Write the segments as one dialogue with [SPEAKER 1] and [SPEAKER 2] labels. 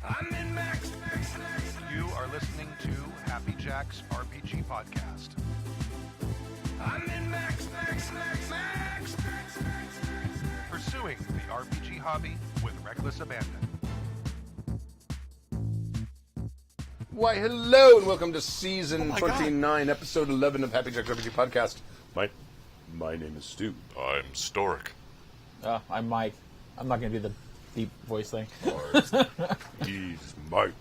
[SPEAKER 1] I'm in Max.
[SPEAKER 2] You are listening to Happy Jack's RPG Podcast.
[SPEAKER 1] I'm in Max.
[SPEAKER 2] Pursuing the RPG hobby with reckless abandon.
[SPEAKER 3] Why, hello, and welcome to Season
[SPEAKER 4] my
[SPEAKER 3] 29, Episode 11 of Happy Jack's RPG Podcast. My name is Stu.
[SPEAKER 4] I'm Stork.
[SPEAKER 5] I'm Mike. I'm not going to do the deep voice thing.
[SPEAKER 3] He's Mike.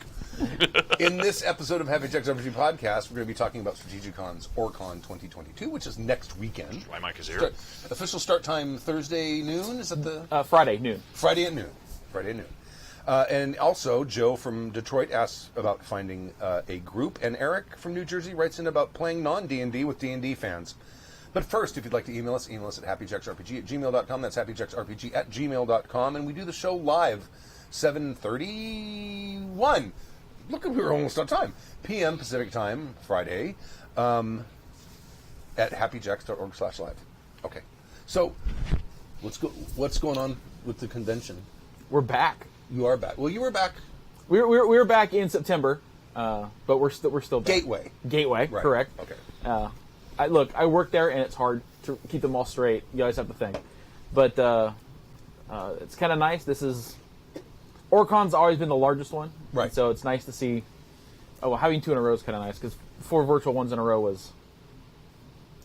[SPEAKER 3] In this episode of Happy Jack's RPG Podcast, we're going to be talking about Strategicon's Orccon 2022, which is next weekend.
[SPEAKER 4] My mic is here.
[SPEAKER 3] Official start time Thursday noon? Is that the...
[SPEAKER 5] Friday, noon.
[SPEAKER 3] Friday at noon. And also, Joe from Detroit asks about finding a group, and Eric from New Jersey writes in about playing non-DnD with D&D fans. But first, if you'd like to email us at happyjacksrpg@gmail.com. That's happyjacksrpg@gmail.com. And we do the show live, 7:31. Look, we were almost on time. PM Pacific Time, Friday, at happyjacks.org/live. Okay. So, what's going on with the convention?
[SPEAKER 5] We're back.
[SPEAKER 3] You are back. Well, you were back.
[SPEAKER 5] We were back in September, but we're still back. Gateway,
[SPEAKER 3] Right.
[SPEAKER 5] correct.
[SPEAKER 3] Okay.
[SPEAKER 5] I work there, and it's hard to keep them all straight. You always have to think. But it's kind of nice. Orccon's always been the largest one.
[SPEAKER 3] Right.
[SPEAKER 5] And so it's nice to see, having two in a row is kind of nice, because 4 virtual ones in a row was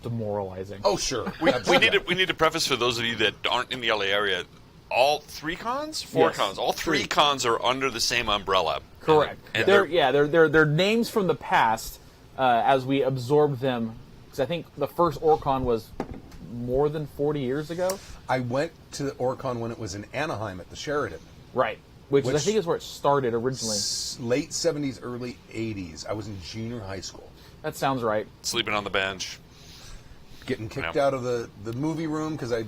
[SPEAKER 5] demoralizing.
[SPEAKER 3] Oh, sure.
[SPEAKER 4] We need to preface for those of you that aren't in the LA area. All 3 cons? 4
[SPEAKER 5] Yes.
[SPEAKER 4] cons. All 3 cons are under the same umbrella.
[SPEAKER 5] Correct.
[SPEAKER 4] And
[SPEAKER 5] They're names from the past as we absorbed them. Because I think the first Orccon was more than 40 years ago.
[SPEAKER 3] I went to the Orccon when it was in Anaheim at the Sheraton.
[SPEAKER 5] Right. Which I think is where it started originally.
[SPEAKER 3] Late 70s, early 80s. I was in junior high school.
[SPEAKER 5] That sounds right.
[SPEAKER 4] Sleeping on the bench.
[SPEAKER 3] Getting kicked out of the movie room because I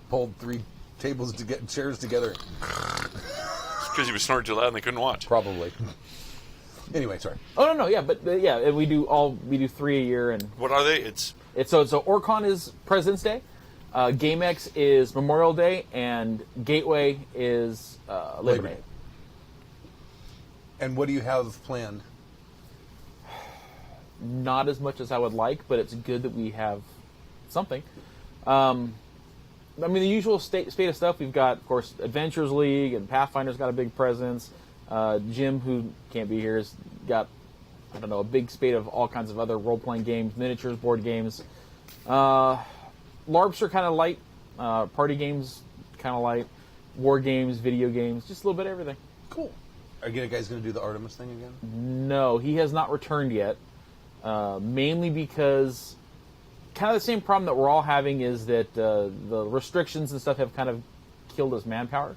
[SPEAKER 3] pulled 3 tables to get chairs together.
[SPEAKER 4] Because you were snoring too loud and they couldn't watch.
[SPEAKER 3] Probably. Anyway, sorry.
[SPEAKER 5] Oh no, yeah, but we do 3 a year, and
[SPEAKER 4] What are they?
[SPEAKER 5] so Orccon is President's Day, GameX is Memorial Day, and Gateway is Labor Day.
[SPEAKER 3] And what do you have planned?
[SPEAKER 5] Not as much as I would like, but it's good that we have something. I mean, the usual state of stuff. We've got, of course, Adventures League, and Pathfinder's got a big presence. Jim, who can't be here, has got, a big spate of all kinds of other role-playing games, miniatures, board games. LARPs are kind of light. Party games, kind of light. War games, video games, just a little bit of everything.
[SPEAKER 3] Cool. Are you guys going to do the Artemis thing again?
[SPEAKER 5] No, he has not returned yet. Mainly because kind of the same problem that we're all having is that the restrictions and stuff have kind of killed his manpower.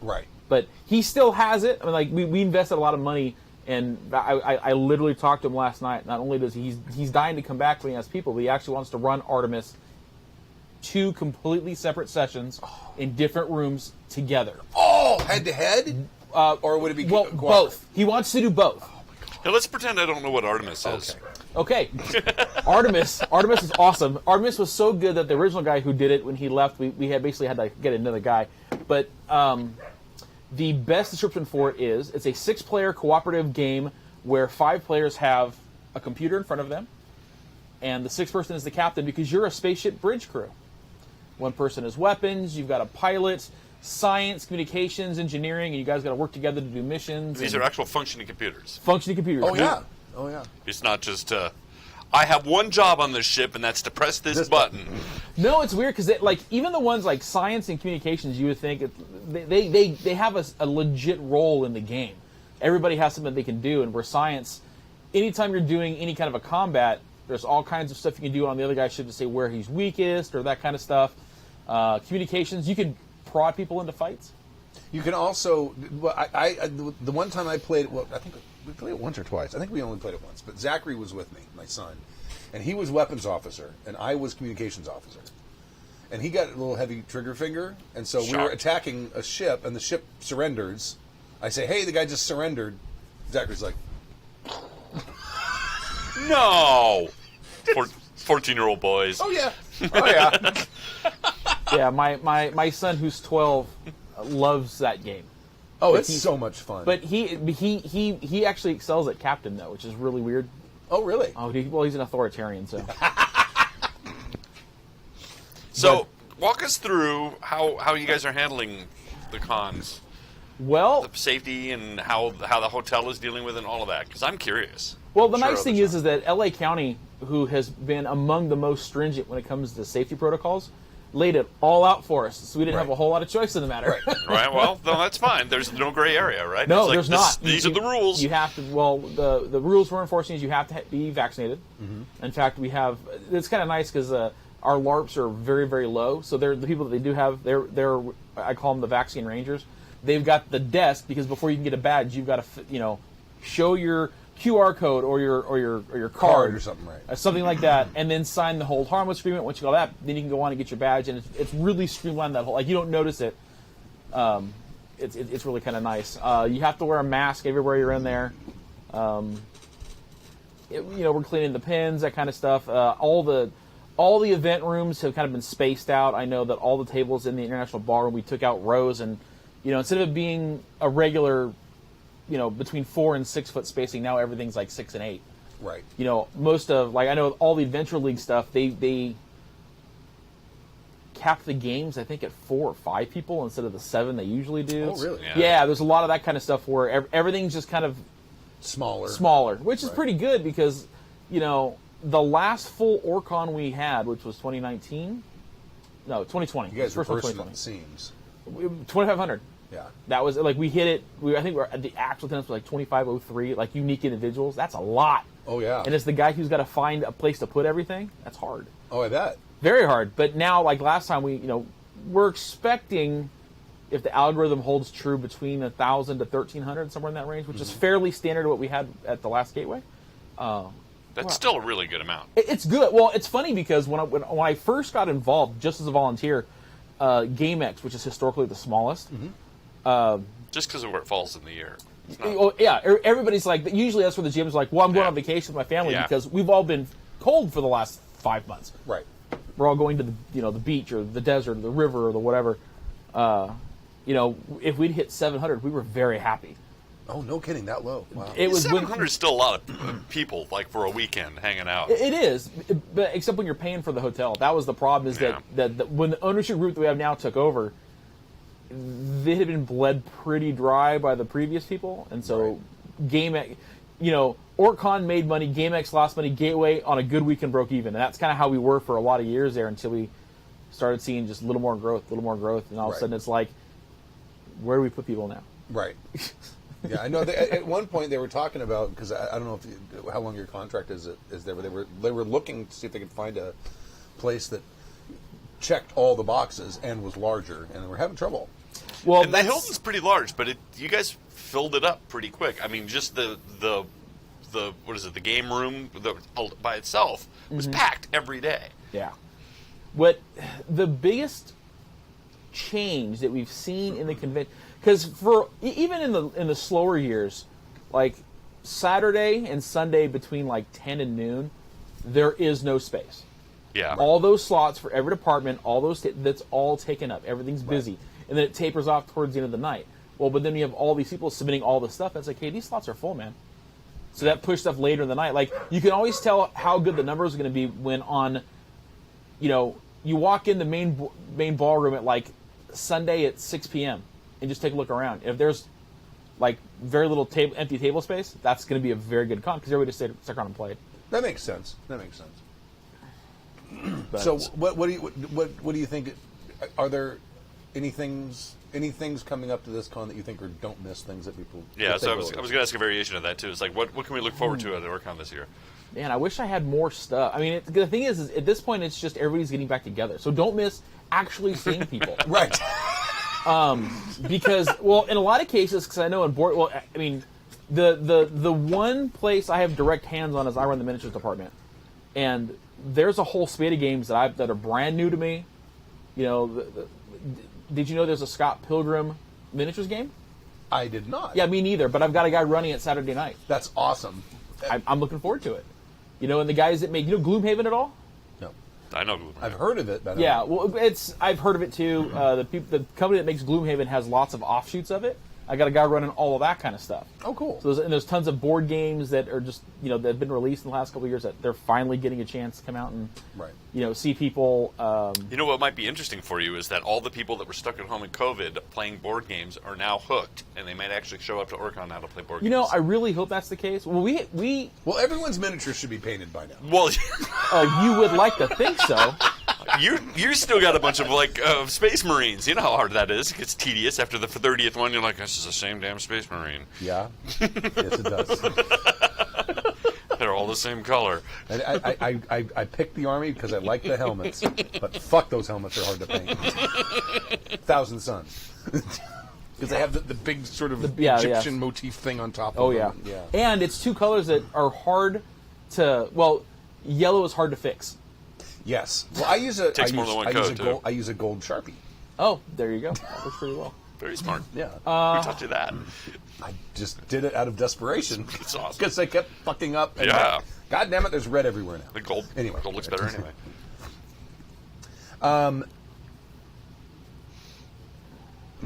[SPEAKER 3] Right.
[SPEAKER 5] But he still has it. I mean, we invested a lot of money, and I literally talked to him last night. Not only does he's dying to come back when he has people, but he actually wants to run Artemis 2 completely separate sessions in different rooms together.
[SPEAKER 3] Oh, head-to-head? Or would it be...
[SPEAKER 5] Both. He wants to do both.
[SPEAKER 4] Now let's pretend I don't know what Artemis is.
[SPEAKER 5] Okay. Artemis is awesome. Artemis was so good that the original guy who did it, when he left, we had to get another guy. But the best description for it is, it's a 6-player cooperative game where 5 players have a computer in front of them, and the 6th person is the captain, because you're a spaceship bridge crew. 1 person has weapons, you've got a pilot, science, communications, engineering, and you guys got to work together to do missions.
[SPEAKER 4] These are actual functioning computers.
[SPEAKER 5] Functioning computers.
[SPEAKER 3] Oh, yeah.
[SPEAKER 4] It's not just, I have one job on this ship, and that's to press this button.
[SPEAKER 5] No, it's weird, because even the ones like science and communications, you would think they have a legit role in the game. Everybody has something they can do, and where science, anytime you're doing any kind of a combat, there's all kinds of stuff you can do on the other guy's ship to say where he's weakest or that kind of stuff. Communications, you can prod people into fights.
[SPEAKER 3] You can also... the one time I played... Well, I think we played it once or twice. I think we only played it once. But Zachary was with me, my son. And he was weapons officer, and I was communications officer. And he got a little heavy trigger finger, and so we were attacking a ship, and the ship surrenders. I say, hey, the guy just surrendered. Zachary's like...
[SPEAKER 4] No! 14-year-old boys.
[SPEAKER 3] Oh, yeah.
[SPEAKER 5] Yeah, my son, who's 12, loves that game.
[SPEAKER 3] Oh,
[SPEAKER 5] But
[SPEAKER 3] it's
[SPEAKER 5] he-
[SPEAKER 3] so much fun.
[SPEAKER 5] But he actually excels at captain though, which is really weird.
[SPEAKER 3] oh, really?
[SPEAKER 5] Oh, he's an authoritarian, so.
[SPEAKER 4] So, walk us through how you guys are handling the cons,
[SPEAKER 5] Well,
[SPEAKER 4] the safety, and how the hotel is dealing with it and all of that. Because I'm curious.
[SPEAKER 5] well, the
[SPEAKER 4] I'm sure
[SPEAKER 5] nice thing
[SPEAKER 4] others
[SPEAKER 5] is that LA County, who has been among the most stringent when it comes to safety protocols, laid it all out for us, so we didn't have
[SPEAKER 3] Right.
[SPEAKER 5] a whole lot of choice in the matter.
[SPEAKER 4] are. Right. Well, no, that's fine. There's no gray area, right?
[SPEAKER 5] No,
[SPEAKER 4] It's like,
[SPEAKER 5] there's not.
[SPEAKER 4] These are the rules.
[SPEAKER 5] You have to. Well, the rules we're enforcing is you have to be vaccinated. In fact, we have. It's kind of nice because our LARPs are very, very low. So they're the people that they do have. They're I call them the vaccine rangers. They've got the desk because before you can get a badge, you've got to show your QR code or your card
[SPEAKER 3] or something, right?
[SPEAKER 5] something like that, and then sign the hold harmless agreement. Once you got that, then you can go on and get your badge, and it's really streamlined that whole. Like you don't notice it. It's really kind of nice. You have to wear a mask everywhere you're in there. We're cleaning the pins, that kind of stuff. All the event rooms have kind of been spaced out. I know that all the tables in the international ballroom, we took out rows, and instead of it being a regular, between 4 and 6 foot spacing, now everything's like 6 and 8.
[SPEAKER 3] Right.
[SPEAKER 5] Most of I know all the Adventure League stuff, they cap the games, I think, at 4 or 5 people instead of the 7 they usually do.
[SPEAKER 3] Oh, really?
[SPEAKER 5] Yeah, there's a lot of that kind of stuff where everything's just kind of
[SPEAKER 3] Smaller.
[SPEAKER 5] which is
[SPEAKER 3] Right.
[SPEAKER 5] pretty good because, the last full Orccon we had, which was 2019, no, 2020.
[SPEAKER 3] You guys were
[SPEAKER 5] First one,
[SPEAKER 3] bursting at the seams.
[SPEAKER 5] 2,500.
[SPEAKER 3] Yeah.
[SPEAKER 5] That was like we hit it. I think the actual attendance was like 2,503, like unique individuals. That's a lot.
[SPEAKER 3] Oh, yeah.
[SPEAKER 5] And it's the guy who's got to find a place to put everything. That's hard.
[SPEAKER 3] Oh, I bet.
[SPEAKER 5] Very hard. But now, like last time, we're expecting, if the algorithm holds true, between 1,000 to 1,300, somewhere in that range, which is fairly standard to what we had at the last Gateway.
[SPEAKER 4] That's still a really good amount.
[SPEAKER 5] It's good. Well, it's funny because when I first got involved, just as a volunteer, GameX, which is historically the smallest.
[SPEAKER 4] Just because of where it falls in the year. It's not-
[SPEAKER 5] Oh, yeah, everybody's like, usually that's where the GM's like, well, I'm going
[SPEAKER 4] Yeah.
[SPEAKER 5] on vacation with my family
[SPEAKER 4] Yeah.
[SPEAKER 5] because we've all been cold for the last 5 months.
[SPEAKER 3] Right.
[SPEAKER 5] We're all going to the beach or the desert or the river or the whatever. If we'd hit 700, we were very happy.
[SPEAKER 3] Oh, no kidding. That low. Wow.
[SPEAKER 5] It was
[SPEAKER 4] 700 is still a lot of people, like for a weekend hanging out.
[SPEAKER 5] It is, but except when you're paying for the hotel. That was the problem. Is
[SPEAKER 4] Yeah.
[SPEAKER 5] that when the ownership group that we have now took over, they had been bled pretty dry by the previous people, and so GameX, Orccon made money, GameX lost money, Gateway on a good weekend broke even, and that's kind of how we were for a lot of years there until we started seeing just a little more growth, and all of a
[SPEAKER 3] Right.
[SPEAKER 5] sudden it's like, where do we put people now?
[SPEAKER 3] Right. Yeah, I know. At one point they were talking about, because I don't know how long your contract is there, but they were looking to see if they could find a place that checked all the boxes and was larger, and they were having trouble.
[SPEAKER 5] Well,
[SPEAKER 4] And the Hilton's pretty large, but you guys filled it up pretty quick. I mean, just the what is it? The game room by itself was packed every day.
[SPEAKER 5] Yeah. What the biggest change that we've seen in the convention, because for even in the slower years, like Saturday and Sunday between like 10 and noon, there is no space.
[SPEAKER 4] Yeah.
[SPEAKER 5] All those slots for every department, all those that's all taken up. Everything's busy, and then it tapers off towards the end of the night. Well, but then you have all these people submitting all this stuff. And it's like, hey, these slots are full, man. So that pushed stuff later in the night. Like you can always tell how good the numbers are going to be when you walk in the main ballroom at like Sunday at 6 p.m. and just take a look around. If there's like very little empty table space, that's going to be a very good con because everybody just stuck around and played.
[SPEAKER 3] That makes sense.
[SPEAKER 5] But
[SPEAKER 3] So what do you think? Are there any things coming up to this con that you think don't miss things that people?
[SPEAKER 4] Yeah,
[SPEAKER 3] that
[SPEAKER 4] so
[SPEAKER 3] they
[SPEAKER 4] I was
[SPEAKER 3] will?
[SPEAKER 4] going to ask a variation of that too. It's like, what can we look forward to at Orccon this year?
[SPEAKER 5] man, I wish I had more stuff. I mean, the thing is at this point, it's just everybody's getting back together. So don't miss actually seeing people.
[SPEAKER 3] Right.
[SPEAKER 5] Because, well, in a lot of cases, because I know in board, well, I mean, the one place I have direct hands on is I run the miniatures department, and there's a whole spate of games that are brand new to me. Did you know there's a Scott Pilgrim miniatures game?
[SPEAKER 3] I did not.
[SPEAKER 5] Yeah, me neither. But I've got a guy running it Saturday night.
[SPEAKER 3] That's awesome.
[SPEAKER 5] I'm looking forward to it. And the guys that make Gloomhaven at all?
[SPEAKER 3] No,
[SPEAKER 4] I know Gloomhaven.
[SPEAKER 3] I've heard of it. But
[SPEAKER 5] Yeah, well, I've heard of it too. The company that makes Gloomhaven has lots of offshoots of it. I got a guy running all of that kind of stuff.
[SPEAKER 3] Oh, cool.
[SPEAKER 5] So there's tons of board games that are just, that have been released in the last couple of years that they're finally getting a chance to come out and, see people.
[SPEAKER 4] What might be interesting for you is that all the people that were stuck at home in COVID playing board games are now hooked, and they might actually show up to Orccon now to play board games.
[SPEAKER 5] I really hope that's the case. Well,
[SPEAKER 3] Well, everyone's miniature should be painted by now.
[SPEAKER 4] Well,
[SPEAKER 5] you would like to think so.
[SPEAKER 4] you still got a bunch of Space Marines. You know how hard that is. It gets tedious after the 30th one. You're like, this is the same damn Space Marine.
[SPEAKER 3] Yeah. Yes, it does.
[SPEAKER 4] They're all the same color.
[SPEAKER 3] And I picked the Army because I like the helmets, but fuck, those helmets are hard to paint. Thousand Suns. Because they have the big sort of Egyptian motif thing on top of them.
[SPEAKER 5] Yeah. And it's two colors that are hard to... Well, yellow is hard to fix.
[SPEAKER 3] Yes. Well, I use a gold Sharpie.
[SPEAKER 5] Oh, there you go. That works pretty well.
[SPEAKER 4] Very smart.
[SPEAKER 3] Yeah.
[SPEAKER 4] Who taught you that?
[SPEAKER 3] I just did it out of desperation.
[SPEAKER 4] It's awesome.
[SPEAKER 3] Because I kept fucking up. And God damn it, there's red everywhere now.
[SPEAKER 4] The gold.
[SPEAKER 3] Anyway.
[SPEAKER 4] Gold looks better anyway.
[SPEAKER 3] I'm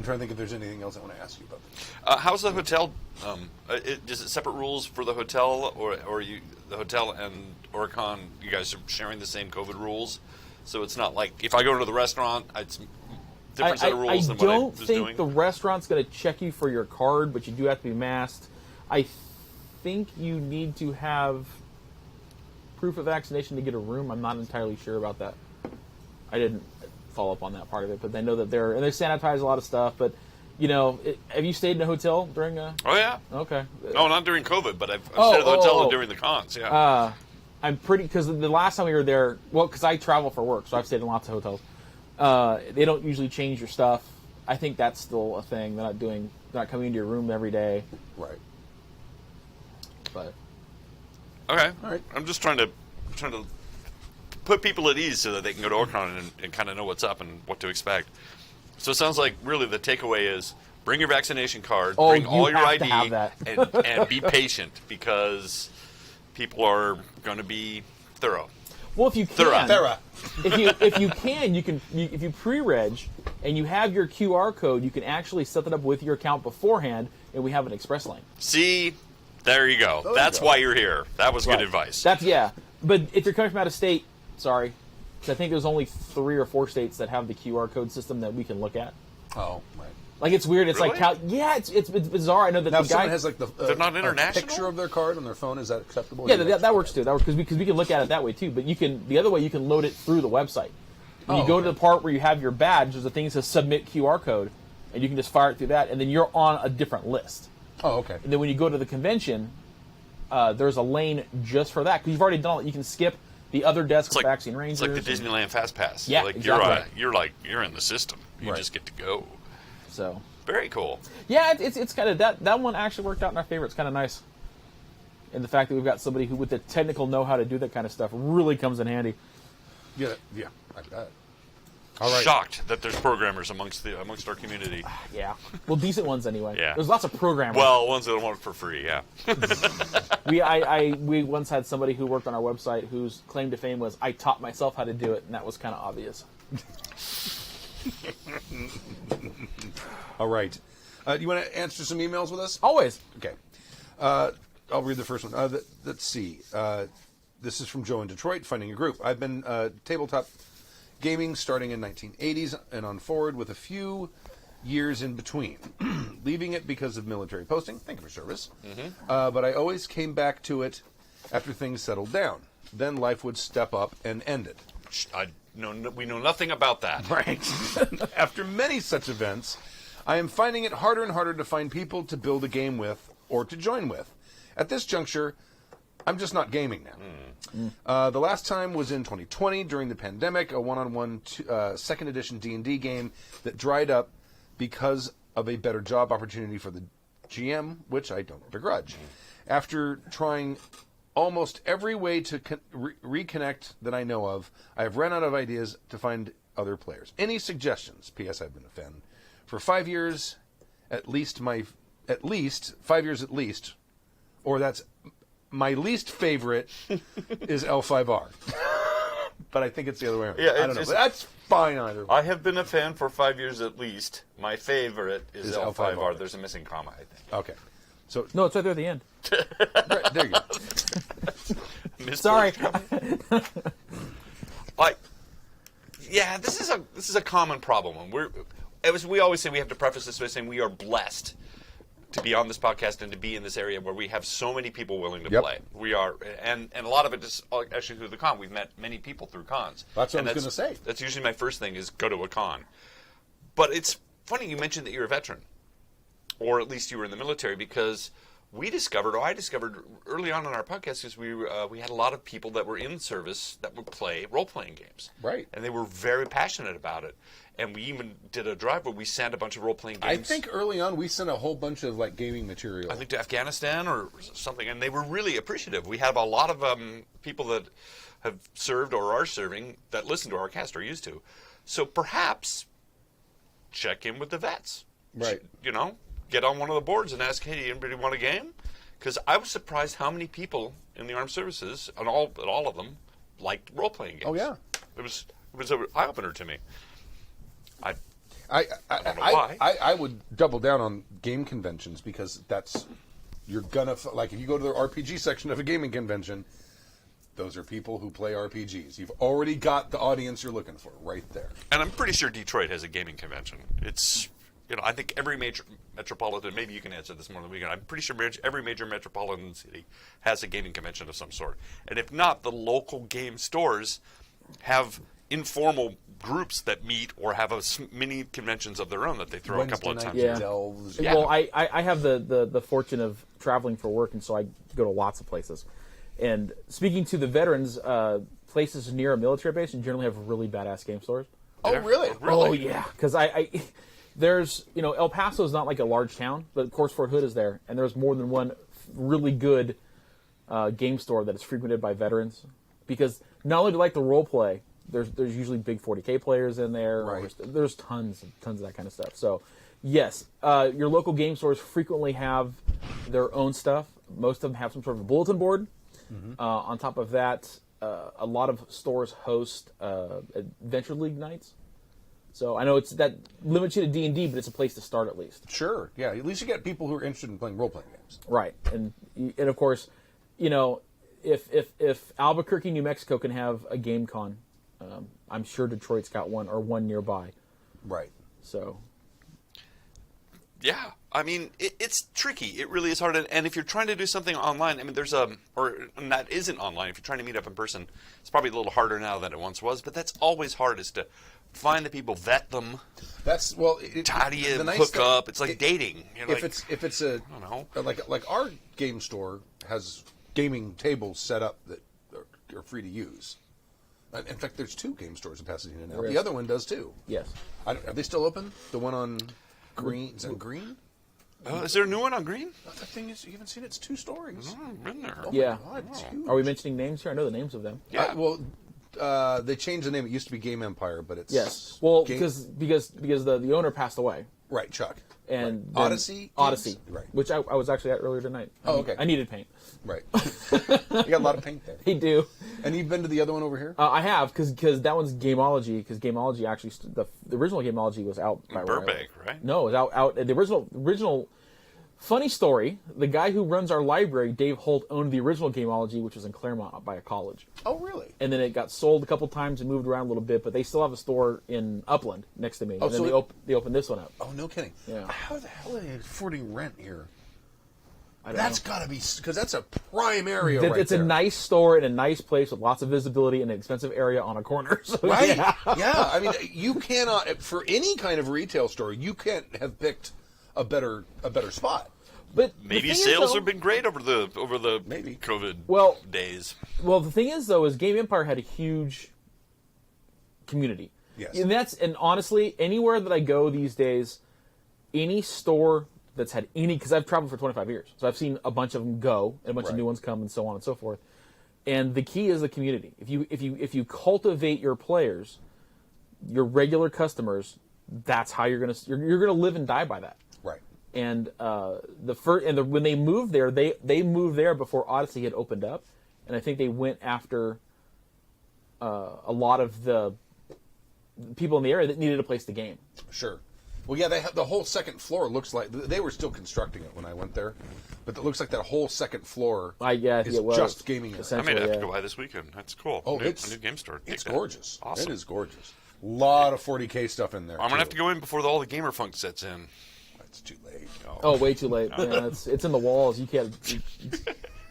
[SPEAKER 3] trying to think if there's anything else I want to ask you about this.
[SPEAKER 4] How's the hotel? Is it separate rules for the hotel, or the hotel and Orccon? You guys are sharing the same COVID rules, so it's not like if I go to the restaurant, it's different set of rules than what I was doing.
[SPEAKER 5] I don't think the restaurant's going to check you for your card, but you do have to be masked. I think you need to have proof of vaccination to get a room. I'm not entirely sure about that. I didn't follow up on that part of it, but they know that they sanitize a lot of stuff. But have you stayed in a hotel during a?
[SPEAKER 4] Oh yeah.
[SPEAKER 5] Okay.
[SPEAKER 4] No, not during COVID, but I've stayed at the hotel during the cons. Yeah.
[SPEAKER 5] I'm pretty because the last time we were there, because I travel for work, so I've stayed in lots of hotels. They don't usually change your stuff. I think that's still a thing. They're not coming into your room every day.
[SPEAKER 3] Right.
[SPEAKER 5] But.
[SPEAKER 4] Okay.
[SPEAKER 3] All right.
[SPEAKER 4] I'm just trying to put people at ease so that they can go to Orccon and kind of know what's up and what to expect. So it sounds like really the takeaway is bring your vaccination card, bring all your ID, and be patient because people are going to be thorough.
[SPEAKER 5] Well, if you can,
[SPEAKER 3] thorough.
[SPEAKER 5] if you pre-reg and you have your QR code, you can actually set that up with your account beforehand, and we have an express lane.
[SPEAKER 4] See, there you go. That's why you're here. That was good advice.
[SPEAKER 5] But if you're coming from out of state, sorry, I think there's only 3 or 4 states that have the QR code system that we can look at.
[SPEAKER 3] Oh, right.
[SPEAKER 5] Like it's weird. It's
[SPEAKER 4] really?
[SPEAKER 5] it's bizarre. I know that
[SPEAKER 3] now,
[SPEAKER 5] the
[SPEAKER 3] if
[SPEAKER 5] guy
[SPEAKER 3] someone has like
[SPEAKER 4] they're not international?
[SPEAKER 3] picture of their card on their phone. Is that acceptable?
[SPEAKER 5] Yeah, that works too. That works because we can look at it that way too. But the other way you can load it through the website. When you go to the part where you have your badge, there's a thing that says submit QR code, and you can just fire it through that, and then you're on a different list.
[SPEAKER 3] Oh, okay.
[SPEAKER 5] And then when you go to the convention, there's a lane just for that because you've already done it. You can skip the other desk for Vaccine Rangers.
[SPEAKER 4] It's like the Disneyland Fast Pass.
[SPEAKER 5] Yeah,
[SPEAKER 4] like
[SPEAKER 5] exactly.
[SPEAKER 4] You're in the system. You just get to go.
[SPEAKER 5] So
[SPEAKER 4] very cool.
[SPEAKER 5] Yeah, it's kind of that one actually worked out in our favor. It's kind of nice, and the fact that we've got somebody who with the technical know-how to do that kind of stuff really comes in handy.
[SPEAKER 3] Yeah, I bet. All right.
[SPEAKER 4] Shocked that there's programmers amongst our community.
[SPEAKER 5] Yeah, well, decent ones anyway.
[SPEAKER 4] Yeah,
[SPEAKER 5] there's lots of programmers.
[SPEAKER 4] Well, ones that want it for free. Yeah.
[SPEAKER 5] We once had somebody who worked on our website whose claim to fame was I taught myself how to do it, and that was kind of obvious.
[SPEAKER 3] All right. Do you want to answer some emails with us?
[SPEAKER 5] Always.
[SPEAKER 3] Okay. I'll read the first one. Let's see. This is from Joe in Detroit, finding a group. I've been tabletop gaming starting in 1980s and on forward with a few years in between. Leaving it because of military posting. Thank you for service. Mm-hmm. But I always came back to it after things settled down. Then life would step up and end it.
[SPEAKER 4] We know nothing about that.
[SPEAKER 3] Right. After many such events, I am finding it harder and harder to find people to build a game with or to join with. At this juncture, I'm just not gaming now. The last time was in 2020 during the pandemic, a one-on-one second edition D&D game that dried up because of a better job opportunity for the GM, which I don't begrudge. After trying almost every way to reconnect that I know of, I have run out of ideas to find other players. Any suggestions? P.S. I've been a fan for 5 years, at least 5 years at least, or that's my least favorite is L5R. but I think it's the other way around.
[SPEAKER 4] Yeah,
[SPEAKER 3] I don't know. But that's fine either way.
[SPEAKER 4] I have been a fan for 5 years at least. My favorite is L5R.
[SPEAKER 3] L5R.
[SPEAKER 4] There's a missing comma, I think.
[SPEAKER 3] Okay. So,
[SPEAKER 5] No, it's right there at the end.
[SPEAKER 3] right, there you go.
[SPEAKER 5] Sorry.
[SPEAKER 4] Like, yeah, this is a common problem. And we always say, we have to preface this by saying we are blessed to be on this podcast and to be in this area where we have so many people willing to
[SPEAKER 3] Yep.
[SPEAKER 4] play. We are, and a lot of it is actually through the con. We've met many people through cons.
[SPEAKER 3] That's what
[SPEAKER 4] And
[SPEAKER 3] I was going to say.
[SPEAKER 4] That's usually my first thing is go to a con. But it's funny you mentioned that you're a veteran, or at least you were in the military, because I discovered early on in our podcast is we had a lot of people that were in service that would play role-playing games.
[SPEAKER 3] Right.
[SPEAKER 4] And they were very passionate about it. And we even did a drive where we sent a bunch of role-playing games.
[SPEAKER 3] I think early on we sent a whole bunch of like gaming material.
[SPEAKER 4] I think to Afghanistan or something, and they were really appreciative. We have a lot of people that have served or are serving that listen to our cast or used to. So perhaps check in with the vets.
[SPEAKER 3] Right.
[SPEAKER 4] You know, get on one of the boards and ask, hey, anybody want a game? Because I was surprised how many people in the armed services, and all of them, liked role-playing games.
[SPEAKER 3] Oh, yeah.
[SPEAKER 4] It was an eye-opener to me. I don't know
[SPEAKER 3] I,
[SPEAKER 4] why.
[SPEAKER 3] I would double down on game conventions because you're gonna, like if you go to the RPG section of a gaming convention, those are people who play RPGs. You've already got the audience you're looking for right there.
[SPEAKER 4] And I'm pretty sure Detroit has a gaming convention. It's, I think every major metropolitan, maybe you can answer this more than we can, I'm pretty sure every major metropolitan city has a gaming convention of some sort. And if not, the local game stores have informal groups that meet or have mini conventions of their own that they throw a couple of
[SPEAKER 3] Wednesday
[SPEAKER 4] times.
[SPEAKER 3] night
[SPEAKER 5] Yeah.
[SPEAKER 3] delves.
[SPEAKER 4] Yeah.
[SPEAKER 5] Well, I have the fortune of traveling for work, and so I go to lots of places. And speaking to the veterans, places near a military base generally have really badass game stores.
[SPEAKER 3] Oh, really?
[SPEAKER 5] Oh yeah, because there's El Paso is not like a large town, but of course Fort Hood is there, and there's more than one really good game store that is frequented by veterans because not only do they like the role play, there's usually big 40K players in there.
[SPEAKER 3] Right.
[SPEAKER 5] There's tons of that kind of stuff. So yes, your local game stores frequently have their own stuff. Most of them have some sort of a bulletin board. Mm-hmm. On top of that, a lot of stores host Adventure League nights. So I know it's that limits you to D&D, but it's a place to start at least.
[SPEAKER 3] Sure. Yeah. At least you get people who are interested in playing role-playing games.
[SPEAKER 5] Right, and of course, if Albuquerque, New Mexico can have a game con, I'm sure Detroit's got one or one nearby.
[SPEAKER 3] Right.
[SPEAKER 5] So.
[SPEAKER 4] Yeah, I mean, it's tricky. It really is hard. And if you're trying to do something online, I mean, and that isn't online. If you're trying to meet up in person, it's probably a little harder now than it once was. But that's always hard, is to find the people, vet them.
[SPEAKER 3] That's
[SPEAKER 4] How do you
[SPEAKER 3] the nice
[SPEAKER 4] hook
[SPEAKER 3] thing-
[SPEAKER 4] up? It's like dating. You're
[SPEAKER 3] If
[SPEAKER 4] like,
[SPEAKER 3] it's a
[SPEAKER 4] I don't know.
[SPEAKER 3] like our game store has gaming tables set up that are free to use. In fact, there's 2 game stores in Pasadena now.
[SPEAKER 5] There
[SPEAKER 3] The
[SPEAKER 5] is.
[SPEAKER 3] other one does too.
[SPEAKER 5] Yes.
[SPEAKER 3] Are they still open? The one on Green? Is that Green?
[SPEAKER 4] Is there a new one on Green?
[SPEAKER 3] The thing is, you haven't seen it. It's 2 stories.
[SPEAKER 4] I've been there.
[SPEAKER 3] Oh
[SPEAKER 5] Yeah.
[SPEAKER 3] my God, it's huge.
[SPEAKER 5] Are we mentioning names here? I know the names of them.
[SPEAKER 4] Yeah.
[SPEAKER 3] They changed the name. It used to be Game Empire, but it's
[SPEAKER 5] Yes. Well,
[SPEAKER 3] Game-
[SPEAKER 5] because the owner passed away.
[SPEAKER 3] right, Chuck.
[SPEAKER 5] And
[SPEAKER 3] Right.
[SPEAKER 5] then-
[SPEAKER 3] Odyssey?
[SPEAKER 5] Odyssey.
[SPEAKER 3] Games? Right.
[SPEAKER 5] Which I was actually at earlier tonight.
[SPEAKER 3] Oh, okay.
[SPEAKER 5] I needed paint.
[SPEAKER 3] Right. You got a lot of paint there.
[SPEAKER 5] They do.
[SPEAKER 3] And you've been to the other one over here?
[SPEAKER 5] I have, because that one's Gameology, because Gameology actually, the original Gameology was out by where I
[SPEAKER 4] Burbank,
[SPEAKER 5] live.
[SPEAKER 4] right?
[SPEAKER 5] No, it was out the original. Funny story, the guy who runs our library, Dave Holt, owned the original Gameology, which was in Claremont by a college.
[SPEAKER 3] Oh, really?
[SPEAKER 5] And then it got sold a couple times and moved around a little bit, but they still have a store in Upland next to me.
[SPEAKER 3] Oh,
[SPEAKER 5] and then
[SPEAKER 3] so
[SPEAKER 5] they opened this one up.
[SPEAKER 3] Oh, no kidding.
[SPEAKER 5] Yeah.
[SPEAKER 3] How the hell are they affording rent here?
[SPEAKER 5] I don't
[SPEAKER 3] That's
[SPEAKER 5] know.
[SPEAKER 3] got to be, because that's a prime area right
[SPEAKER 5] It's
[SPEAKER 3] there.
[SPEAKER 5] a nice store in a nice place with lots of visibility in an expensive area on a corner. So,
[SPEAKER 3] Right?
[SPEAKER 5] yeah.
[SPEAKER 3] Yeah. I mean, you cannot, for any kind of retail store, you can't have picked a better spot.
[SPEAKER 5] But the
[SPEAKER 4] Maybe
[SPEAKER 5] thing is,
[SPEAKER 4] sales
[SPEAKER 5] though-
[SPEAKER 4] have been great over the
[SPEAKER 3] Maybe.
[SPEAKER 4] COVID days.
[SPEAKER 5] Well, the thing is, though, is Game Empire had a huge community.
[SPEAKER 3] Yes.
[SPEAKER 5] And honestly, anywhere that I go these days, any store that's had because I've traveled for 25 years, so I've seen a bunch of them go, and a bunch of
[SPEAKER 3] Right.
[SPEAKER 5] new ones come, and so on and so forth. And the key is the community. If you cultivate your players, your regular customers, that's how you're gonna live and die by that.
[SPEAKER 3] Right.
[SPEAKER 5] And when they moved there, they moved there before Odyssey had opened up, and I think they went after a lot of the people in the area that needed a place to game.
[SPEAKER 3] Sure. Well, yeah, the whole second floor looks like they were still constructing it when I went there, but it looks like that whole second floor is
[SPEAKER 5] it was,
[SPEAKER 3] just gaming area.
[SPEAKER 4] I may have to go by this weekend. That's cool.
[SPEAKER 3] Oh,
[SPEAKER 4] a new game store.
[SPEAKER 3] It's gorgeous.
[SPEAKER 4] Awesome.
[SPEAKER 3] It is gorgeous. A lot of 40K stuff in there.
[SPEAKER 4] I'm gonna have to go in before all the gamer funk sets in.
[SPEAKER 3] It's too late.
[SPEAKER 5] Oh, way too late. Yeah, it's in the walls. You can't.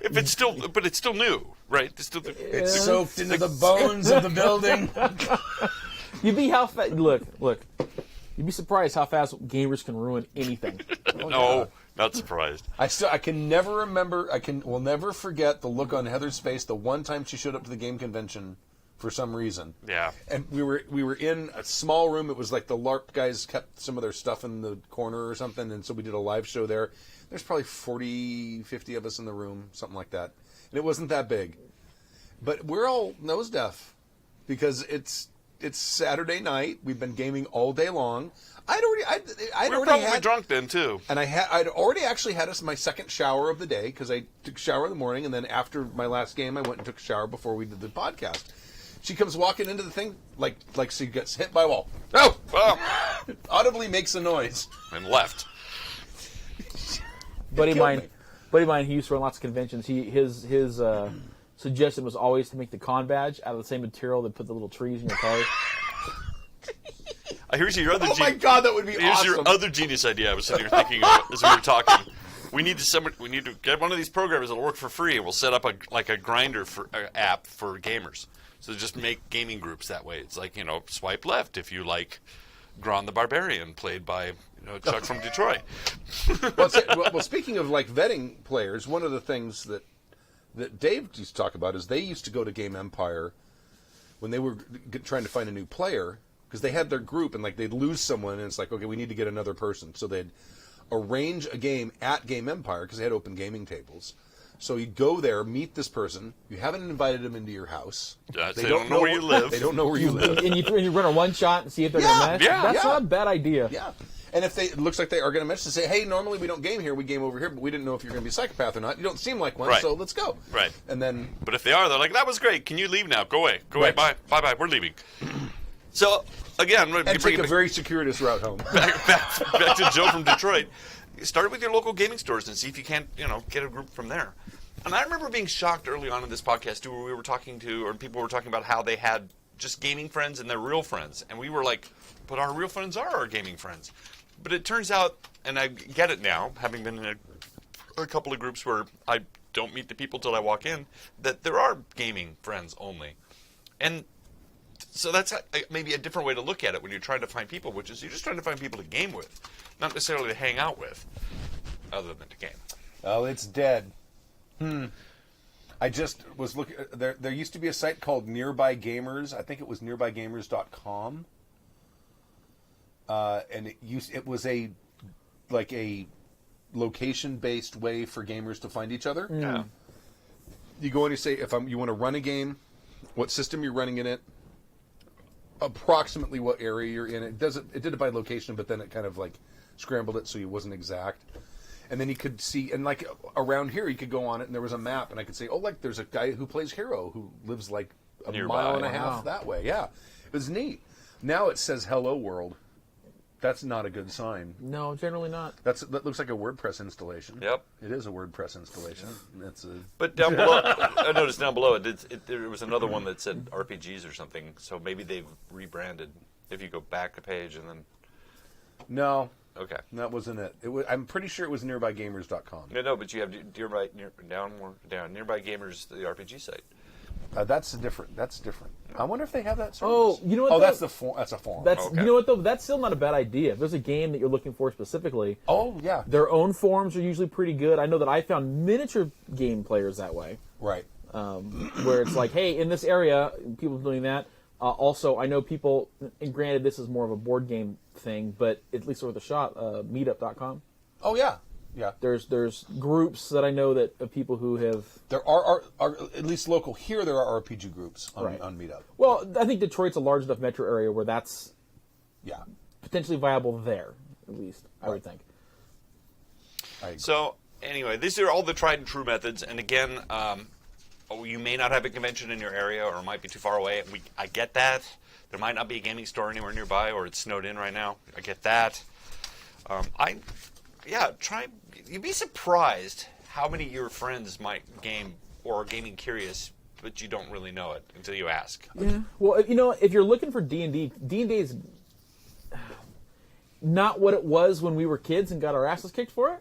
[SPEAKER 4] If it's still, but it's still new, right?
[SPEAKER 3] It's soaked into the bones of the building.
[SPEAKER 5] You'd be how fast. Look. You'd be surprised how fast gamers can ruin anything.
[SPEAKER 4] No, not surprised.
[SPEAKER 3] I can never remember. Will never forget the look on Heather's face the one time she showed up to the game convention for some reason.
[SPEAKER 4] Yeah.
[SPEAKER 3] And we were in a small room. It was like the LARP guys kept some of their stuff in the corner or something, and so we did a live show there. There's probably 40, 50 of us in the room, something like that. And it wasn't that big. But we're all nose deaf because it's Saturday night. We've been gaming all day long. I'd
[SPEAKER 4] Probably
[SPEAKER 3] had
[SPEAKER 4] drunk then too.
[SPEAKER 3] and I'd already actually had my second shower of the day because I took a shower in the morning, and then after my last game, I went and took a shower before we did the podcast. She comes walking into the thing like she gets hit by a wall. Oh! Audibly makes a noise.
[SPEAKER 4] And left.
[SPEAKER 5] Buddy
[SPEAKER 3] killed me.
[SPEAKER 5] of mine, he used to run lots of conventions. His suggestion was always to make the con badge out of the same material that put the little trees in your car.
[SPEAKER 4] Here's your other.
[SPEAKER 3] Oh my God, that would be
[SPEAKER 4] Here's
[SPEAKER 3] awesome.
[SPEAKER 4] your other genius idea. I was sitting here thinking of as we were talking. We need to get one of these programs that'll work for free, and we'll set up a grinder app for gamers. So just make gaming groups that way. It's like, swipe left if you like Gron the Barbarian, played by Chuck from Detroit.
[SPEAKER 3] Well, speaking of like vetting players, one of the things that Dave used to talk about is they used to go to Game Empire when they were trying to find a new player, because they had their group and like they'd lose someone and it's like, okay, we need to get another person. So they'd arrange a game at Game Empire because they had open gaming tables. So you go there, meet this person. You haven't invited them into your house.
[SPEAKER 4] They don't know where you live.
[SPEAKER 3] They don't know where you live.
[SPEAKER 5] and you run a one shot and see if they're going to match.
[SPEAKER 4] Yeah,
[SPEAKER 5] That's not a bad idea.
[SPEAKER 3] Yeah. And if it looks like they are going to match, to say, hey, normally we don't game here, we game over here, but we didn't know if you're going to be a psychopath or not. You don't seem like one,
[SPEAKER 4] Right.
[SPEAKER 3] so let's go.
[SPEAKER 4] Right.
[SPEAKER 3] And then,
[SPEAKER 4] But if they are, they're like, that was great. Can you leave now? Go away. Go away.
[SPEAKER 3] Right.
[SPEAKER 4] Bye. We're leaving. So, again,
[SPEAKER 3] and take a very circuitous route home.
[SPEAKER 4] back to Joe from Detroit. Start with your local gaming stores and see if you can't, get a group from there. And I remember being shocked early on in this podcast, too, where we were talking to, or people were talking about how they had just gaming friends and their real friends. And we were like, but our real friends are our gaming friends. But it turns out, and I get it now, having been in a couple of groups where I don't meet the people till I walk in, that there are gaming friends only. And so that's maybe a different way to look at it when you're trying to find people, which is you're just trying to find people to game with, not necessarily to hang out with, other than to game.
[SPEAKER 3] Oh, it's dead. I just was looking. There used to be a site called Nearby Gamers. I think it was nearbygamers.com. And it was a location-based way for gamers to find each other.
[SPEAKER 4] Yeah.
[SPEAKER 3] You go in and say, you want to run a game, what system you're running in it, approximately what area you're in. It did it by location, but then it kind of like scrambled it so it wasn't exact. And then you could see, and like around here, you could go on it, and there was a map, and I could say, oh, like there's a guy who plays Hero who lives like a
[SPEAKER 4] Nearby.
[SPEAKER 3] mile and a half that way. Yeah, it was neat. Now it says "Hello World." That's not a good sign.
[SPEAKER 5] No, generally not.
[SPEAKER 3] That looks like a WordPress installation.
[SPEAKER 4] Yep.
[SPEAKER 3] It is a WordPress installation.
[SPEAKER 4] But down below, I noticed down below there was another one that said RPGs or something. So maybe they've rebranded. If you go back a page and then
[SPEAKER 3] No.
[SPEAKER 4] okay,
[SPEAKER 3] That wasn't it. I'm pretty sure it was nearbygamers.com.
[SPEAKER 4] no, but you have nearby Gamers, the RPG site.
[SPEAKER 3] That's different. I wonder if they have that service.
[SPEAKER 5] Oh, you know what?
[SPEAKER 3] Oh,
[SPEAKER 5] though?
[SPEAKER 3] that's the form. That's a form.
[SPEAKER 5] That's
[SPEAKER 4] Okay.
[SPEAKER 5] You know what though? That's still not a bad idea. If there's a game that you're looking for specifically,
[SPEAKER 3] Oh, yeah.
[SPEAKER 5] their own forums are usually pretty good. I know that I found miniature game players that way,
[SPEAKER 3] Right.
[SPEAKER 5] where it's like, hey, in this area, people doing that. Also, I know people, and granted, this is more of a board game thing, but at least worth a shot. Meetup.com.
[SPEAKER 3] Oh, yeah. Yeah.
[SPEAKER 5] There's groups that I know that of people who have.
[SPEAKER 3] There are at least local here. There are RPG groups on
[SPEAKER 5] Right.
[SPEAKER 3] Meetup.
[SPEAKER 5] Well, I think Detroit's a large enough metro area where that's
[SPEAKER 3] Yeah.
[SPEAKER 5] potentially viable there, at least, I would think.
[SPEAKER 3] I agree.
[SPEAKER 4] So anyway, these are all the tried and true methods. And again, you may not have a convention in your area, or it might be too far away. I get that. There might not be a gaming store anywhere nearby, or it's snowed in right now. I get that. You'd be surprised how many of your friends might game or are gaming curious, but you don't really know it until you ask.
[SPEAKER 5] Yeah. Well, if you're looking for D&D, D&D is not what it was when we were kids and got our asses kicked for it.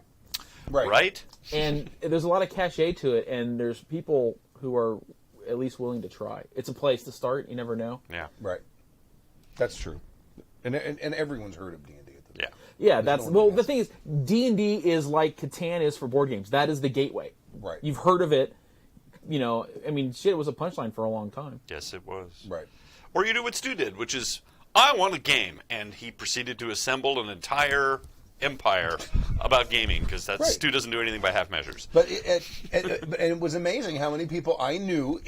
[SPEAKER 4] Right?
[SPEAKER 5] And there's a lot of cachet to it, and there's people who are at least willing to try. It's a place to start. You never know.
[SPEAKER 4] Yeah.
[SPEAKER 3] Right. That's true. And everyone's heard of D&D.
[SPEAKER 4] Yeah.
[SPEAKER 5] Yeah, the thing is, D&D is like Catan is for board games. That is the gateway.
[SPEAKER 3] Right.
[SPEAKER 5] You've heard of it. It was a punchline for a long time.
[SPEAKER 4] Yes, it was.
[SPEAKER 3] Right.
[SPEAKER 4] Or you do what Stu did, which is, I want a game, and he proceeded to assemble an entire empire about gaming, because
[SPEAKER 3] Right.
[SPEAKER 4] Stu doesn't do anything by half measures.
[SPEAKER 3] But it was amazing how many people I knew,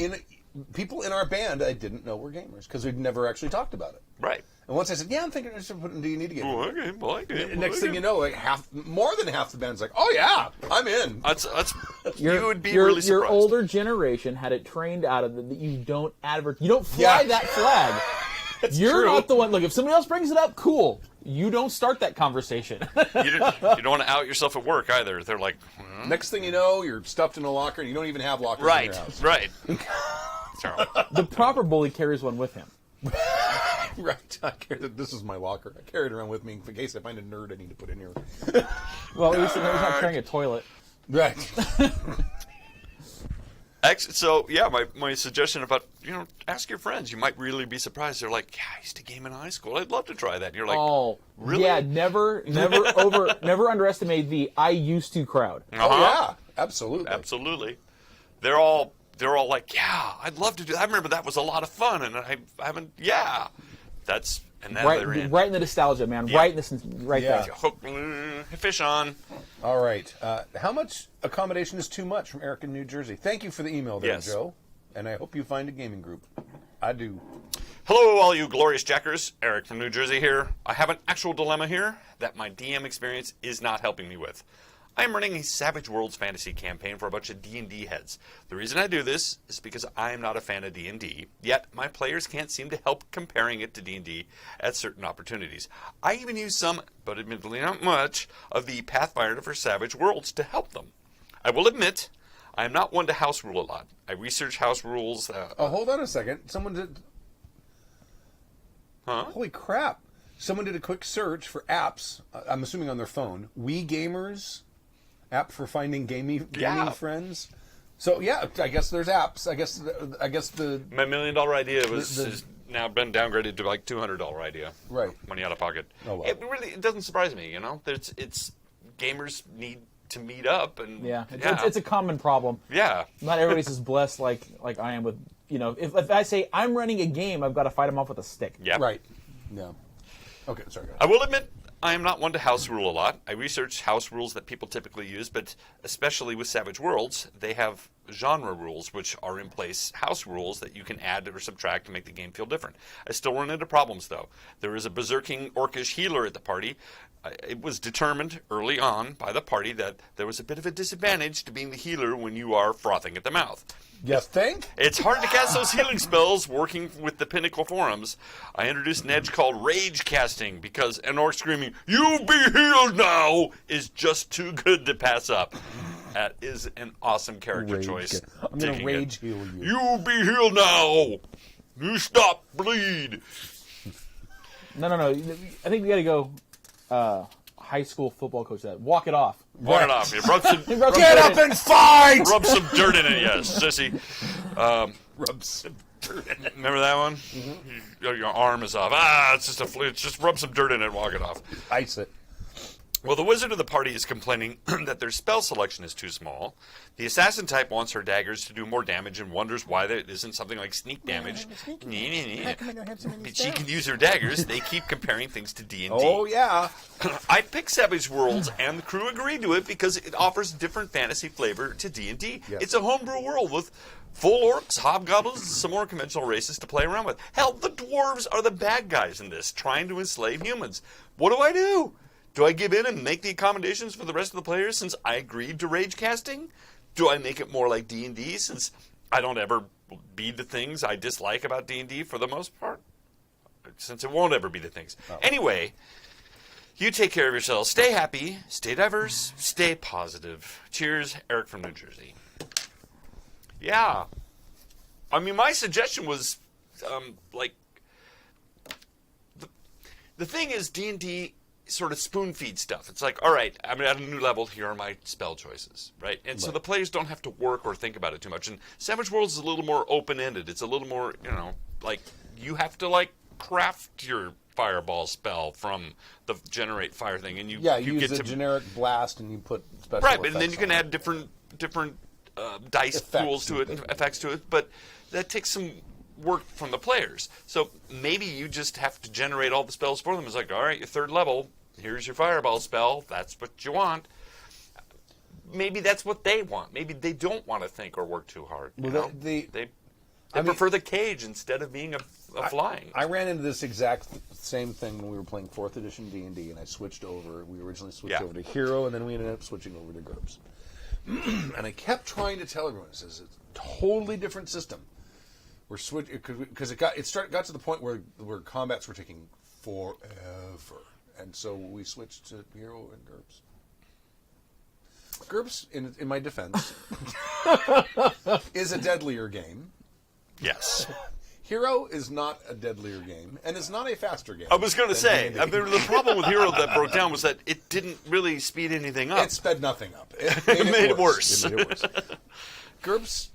[SPEAKER 3] people in our band I didn't know were gamers, because we'd never actually talked about it.
[SPEAKER 4] Right.
[SPEAKER 3] And once I said, I'm thinking I should put in D&D together.
[SPEAKER 4] Oh, okay, well, I get it.
[SPEAKER 3] Next thing you know, more than half the band's like, oh yeah, I'm in.
[SPEAKER 4] You would be really surprised.
[SPEAKER 5] Your older generation had it trained out of that you don't advert. You don't fly that flag. You're not the one. Look, if somebody else brings it up, cool. You don't start that conversation.
[SPEAKER 4] You don't want to out yourself at work either. They're like,
[SPEAKER 3] Next thing you know, you're stuffed in a locker, and you don't even have lockers in your house.
[SPEAKER 4] Right.
[SPEAKER 5] The proper bully carries one with him.
[SPEAKER 3] Right. This is my locker. I carry it around with me in case I find a nerd I need to put in here.
[SPEAKER 5] Well, at least he's not carrying a toilet.
[SPEAKER 3] Right.
[SPEAKER 4] So, yeah, my suggestion about, ask your friends. You might really be surprised. They're like, yeah, I used to game in high school. I'd love to try that. And you're like,
[SPEAKER 5] oh,
[SPEAKER 4] really?
[SPEAKER 5] Yeah, never underestimate the I used to crowd.
[SPEAKER 4] Uh-huh.
[SPEAKER 3] Oh, yeah. Absolutely.
[SPEAKER 4] Absolutely. They're all like, yeah, I'd love to do that. I remember that was a lot of fun, and I haven't, yeah. And then they're in.
[SPEAKER 5] Right in the nostalgia, man.
[SPEAKER 4] Yeah.
[SPEAKER 5] Right there.
[SPEAKER 4] Hook, fish on.
[SPEAKER 3] All right. How much accommodation is too much from Eric in New Jersey? Thank you for the email there,
[SPEAKER 4] Yes.
[SPEAKER 3] Joe. And I hope you find a gaming group. I do.
[SPEAKER 4] Hello, all you glorious jackers. Eric from New Jersey here. I have an actual dilemma here that my DM experience is not helping me with. I am running a Savage Worlds fantasy campaign for a bunch of D&D heads. The reason I do this is because I am not a fan of D&D, yet my players can't seem to help comparing it to D&D at certain opportunities. I even use some, but admittedly not much, of the Pathfinder for Savage Worlds to help them. I will admit, I am not one to house rule a lot. I research house rules.
[SPEAKER 3] Hold on a second. Someone did...
[SPEAKER 4] Huh?
[SPEAKER 3] Holy crap. Someone did a quick search for apps, I'm assuming on their phone. We Gamers... app for finding gaming friends. So yeah, I guess there's apps. I guess the
[SPEAKER 4] My $1 million idea has now been downgraded to like $200 idea.
[SPEAKER 3] Right.
[SPEAKER 4] Money out of pocket.
[SPEAKER 3] Oh, well.
[SPEAKER 4] It doesn't surprise me. It's gamers need to meet up and
[SPEAKER 5] It's a common problem.
[SPEAKER 4] Yeah.
[SPEAKER 5] Not everybody's as blessed like I am with. If I say I'm running a game, I've got to fight them off with a stick.
[SPEAKER 4] Yeah.
[SPEAKER 3] right. Yeah. Okay. Sorry. Go ahead.
[SPEAKER 4] I will admit, I am not one to house rule a lot. I research house rules that people typically use, but especially with Savage Worlds, they have genre rules, which are in place house rules that you can add or subtract to make the game feel different. I still run into problems, though. There is a berserking orcish healer at the party. It was determined early on by the party that there was a bit of a disadvantage to being the healer when you are frothing at the mouth.
[SPEAKER 3] You think?
[SPEAKER 4] It's hard to cast those healing spells working with the Pinnacle forums. I introduced an edge called Rage Casting because an orc screaming, "You be healed now!" is just too good to pass up. That is an awesome character choice.
[SPEAKER 3] I'm going to rage heal you.
[SPEAKER 4] You be healed now! You stop bleed!
[SPEAKER 5] No. I think we got to go high school football coach that. Walk it off.
[SPEAKER 4] Walk it off. You rub some,
[SPEAKER 3] Get up and fight!
[SPEAKER 4] rub some dirt in it, yes, sissy.
[SPEAKER 3] Rub some dirt in it.
[SPEAKER 4] Remember that one? Mm-hmm. Your arm is off. It's just a flu. Just rub some dirt in it and walk it off.
[SPEAKER 3] Ice it.
[SPEAKER 4] Well, the wizard of the party is complaining that their spell selection is too small. The assassin type wants her daggers to do more damage and wonders why there isn't something like sneak damage. But she can use her daggers. They keep comparing things to D&D.
[SPEAKER 3] Oh, yeah.
[SPEAKER 4] I picked Savage Worlds, and the crew agreed to it because it offers different fantasy flavor to D&D.
[SPEAKER 3] Yes.
[SPEAKER 4] It's a homebrew world with full orcs, hobgoblins, and some more conventional races to play around with. Hell, the dwarves are the bad guys in this, trying to enslave humans. What do? Do I give in and make the accommodations for the rest of the players since I agreed to rage casting? Do I make it more like D&D since I don't ever be the things I dislike about D&D for the most part, since it won't ever be the things.
[SPEAKER 3] Oh.
[SPEAKER 4] Anyway, you take care of yourselves. Stay happy, stay diverse, stay positive. Cheers, Eric from New Jersey. Yeah. I mean, my suggestion was, the thing is, D&D sort of spoon-feed stuff. It's like, all right, I'm at a new level, here are my spell choices, right? And so the players don't have to work or think about it too much. And Savage Worlds is a little more open-ended. It's a little more, like, you have to, like, craft your fireball spell from the generate fire thing. And you
[SPEAKER 3] use
[SPEAKER 4] get
[SPEAKER 3] a
[SPEAKER 4] to
[SPEAKER 3] generic blast and you put special
[SPEAKER 4] right, and then
[SPEAKER 3] effects
[SPEAKER 4] you can
[SPEAKER 3] on
[SPEAKER 4] add
[SPEAKER 3] it.
[SPEAKER 4] different dice
[SPEAKER 3] Effects
[SPEAKER 4] pools to it,
[SPEAKER 3] and things.
[SPEAKER 4] effects to it, but that takes some work from the players. So maybe you just have to generate all the spells for them. It's like, all right, your third level, here's your fireball spell. That's what you want. Maybe that's what they want. Maybe they don't want to think or work too hard.
[SPEAKER 3] Well,
[SPEAKER 4] They prefer the cage instead of being a flying.
[SPEAKER 3] I ran into this exact same thing when we were playing 4th edition D&D, and I switched over. We originally switched over to Hero, and then we ended up switching over to Gurps. And I kept trying to tell everyone, this is a totally different system. We're switching because it got to the point where combats were taking forever, and so we switched to Hero and Gurps. Gurps, in my defense, is a deadlier game.
[SPEAKER 4] Yes.
[SPEAKER 3] Hero is not a deadlier game, and it's not a faster game.
[SPEAKER 4] I was going to
[SPEAKER 3] than
[SPEAKER 4] say,
[SPEAKER 3] D&D.
[SPEAKER 4] I mean, the problem with Hero that broke down was that it didn't really speed anything up.
[SPEAKER 3] It sped nothing up. It
[SPEAKER 4] made it worse.
[SPEAKER 3] It made it worse. Gurps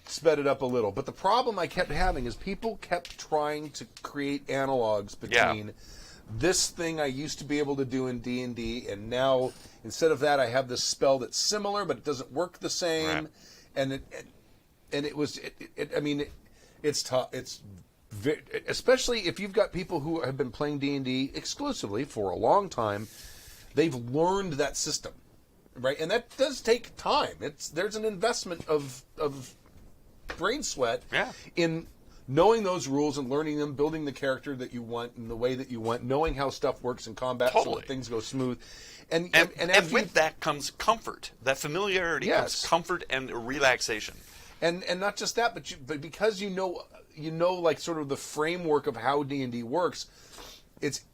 [SPEAKER 3] sped it up a little, but the problem I kept having is people kept trying to create analogs between this thing I used to be able to do in D&D, and now instead of that I have this spell that's similar, but it doesn't work the same,
[SPEAKER 4] Right.
[SPEAKER 3] It's tough. Especially if you've got people who have been playing D&D exclusively for a long time. They've learned that system, right? And that does take time. There's an investment of brain sweat in knowing those rules and learning them, building the character that you want in the way that you want, knowing how stuff works in combat so that things go smooth. And
[SPEAKER 4] with that comes comfort. That familiarity comes comfort and relaxation.
[SPEAKER 3] And not just that, but because you know like sort of the framework of how D&D works, it's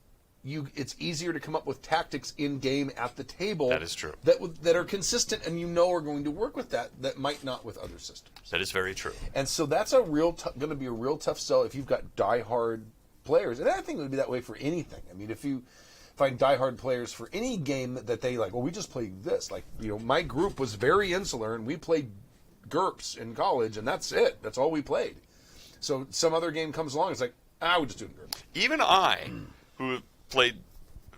[SPEAKER 3] easier to come up with tactics in game at the table.
[SPEAKER 4] That is true.
[SPEAKER 3] That are consistent and are going to work with that might not with other systems.
[SPEAKER 4] That is very true.
[SPEAKER 3] And so that's going to be a real tough sell if you've got diehard players. And I think it would be that way for anything. I mean, if you find diehard players for any game that they like, well, we just play this. Like, my group was very insular and we played Gurps in college, and that's it. That's all we played. So some other game comes along, it's like, we're just doing Gurps.
[SPEAKER 4] Even I, who have played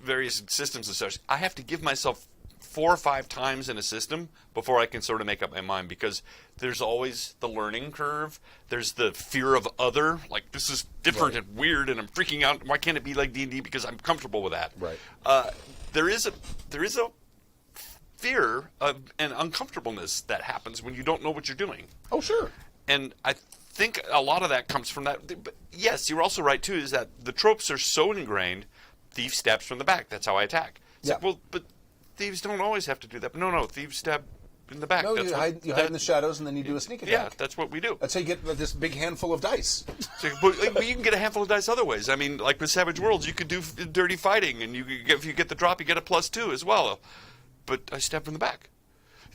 [SPEAKER 4] various systems and such, I have to give myself 4 or 5 times in a system before I can sort of make up my mind, because there's always the learning curve. There's the fear of other, like, this is different and weird, and I'm freaking out. Why can't it be like D&D? Because I'm comfortable with that.
[SPEAKER 3] Right.
[SPEAKER 4] There is a fear and uncomfortableness that happens when you don't know what you're doing.
[SPEAKER 3] Oh, sure.
[SPEAKER 4] And I think a lot of that comes from that. But yes, you're also right, too, is that the tropes are so ingrained. Thief stabs from the back. That's how I attack. It's like, well, but thieves don't always have to do that. But no, thieves stab in the back.
[SPEAKER 3] No,
[SPEAKER 4] that's
[SPEAKER 3] you hide in the shadows, and then you do a sneak attack.
[SPEAKER 4] Yeah, that's what we do.
[SPEAKER 3] That's how you get this big handful of dice.
[SPEAKER 4] So, but you can get a handful of dice other ways. I mean, like with Savage Worlds, you could do dirty fighting, and if you get the drop, you get a +2 as well. But I stab from the back.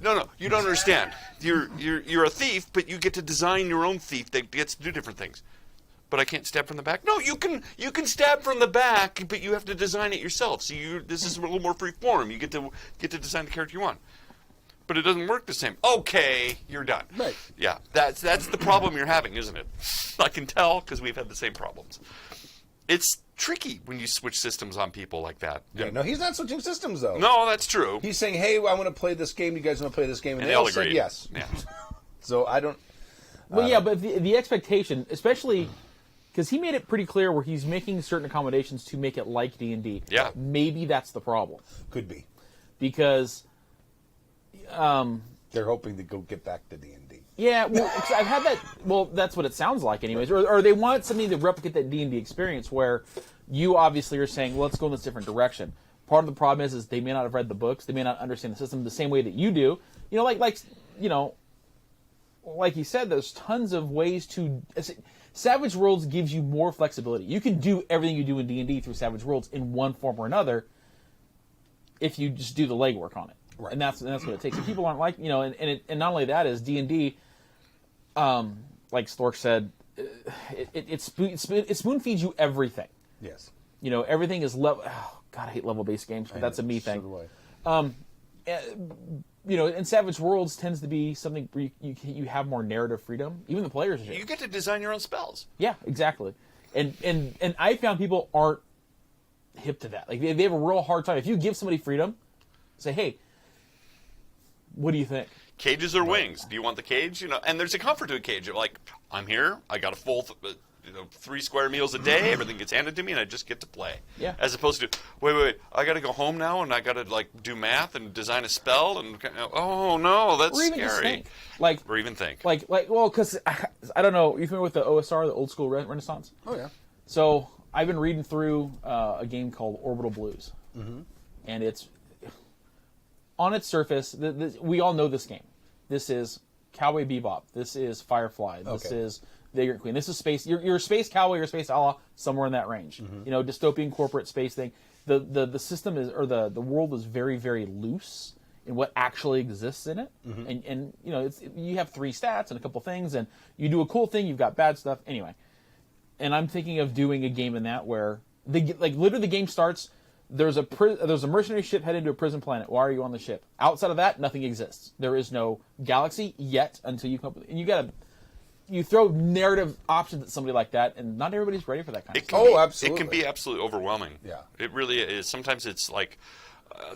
[SPEAKER 4] No, you don't understand. You're a thief, but you get to design your own thief that gets to do different things. But I can't stab from the back. No, you can stab from the back, but you have to design it yourself. So this is a little more free form. You get to design the character you want. But it doesn't work the same. Okay, you're done.
[SPEAKER 3] Right.
[SPEAKER 4] Yeah, that's the problem you're having, isn't it? I can tell because we've had the same problems. It's tricky when you switch systems on people like that.
[SPEAKER 3] Yeah, no, he's not switching systems, though.
[SPEAKER 4] No, that's true.
[SPEAKER 3] He's saying, hey, I want to play this game. You guys want to play this game? And they all said yes.
[SPEAKER 4] Yeah.
[SPEAKER 3] So I don't...
[SPEAKER 5] Well, but the expectation, especially... Because he made it pretty clear where he's making certain accommodations to make it like D&D.
[SPEAKER 4] Yeah.
[SPEAKER 5] Maybe that's the problem.
[SPEAKER 3] Could be.
[SPEAKER 5] Because...
[SPEAKER 3] they're hoping to go get back to D&D.
[SPEAKER 5] Yeah, well, I've had that... Well, that's what it sounds like anyways. Or they want something to replicate that D&D experience where you obviously are saying, well, let's go in this different direction. Part of the problem is they may not have read the books. They may not understand the system the same way that you do. like you said, there's tons of ways to. Savage Worlds gives you more flexibility. You can do everything you do in D&D through Savage Worlds in one form or another if you just do the legwork on it.
[SPEAKER 3] Right.
[SPEAKER 5] And that's what it takes. And people aren't like, and not only that is D&D, like Stork said, it spoon feeds you everything.
[SPEAKER 3] Yes.
[SPEAKER 5] Everything is level. Oh, God, I hate level-based games, but that's a me thing.
[SPEAKER 3] So do I.
[SPEAKER 5] And Savage Worlds tends to be something where you have more narrative freedom. Even the players do.
[SPEAKER 4] You get to design your own spells.
[SPEAKER 5] Yeah, exactly. And I found people aren't hip to that. Like they have a real hard time. If you give somebody freedom, say, hey, what do you think?
[SPEAKER 4] Cages or wings? Do you want the cage? And there's a comfort to a cage. You're like, I'm here. I got a full, 3 square meals a day. Everything gets handed to me, and I just get to play.
[SPEAKER 5] Yeah.
[SPEAKER 4] As opposed to, wait, I got to go home now, and I got to do math and design a spell, and oh no, that's
[SPEAKER 5] Or even
[SPEAKER 4] scary.
[SPEAKER 5] just think.
[SPEAKER 4] Or even think.
[SPEAKER 5] Well, because I don't know. You familiar with the OSR, the Old School Renaissance?
[SPEAKER 3] Oh yeah.
[SPEAKER 5] So I've been reading through a game called Orbital Blues, and it's on its surface. We all know this game. This is Cowboy Bebop. This is Firefly. This is Vagrant Queen. This is space. You're a space cowboy or a space outlaw, somewhere in that range. Dystopian corporate space thing. The system is, or the world is very, very loose in what actually exists in it. And you have 3 stats and a couple things, and you do a cool thing. You've got bad stuff. Anyway, and I'm thinking of doing a game in that where literally the game starts. There's a mercenary ship headed to a prison planet. Why are you on the ship? Outside of that, nothing exists. There is no galaxy yet until you come up with, and you throw narrative options at somebody like that, and not everybody's ready for that kind of stuff.
[SPEAKER 3] Absolutely.
[SPEAKER 4] It can be absolutely overwhelming.
[SPEAKER 3] Yeah.
[SPEAKER 4] It really is. Sometimes it's like,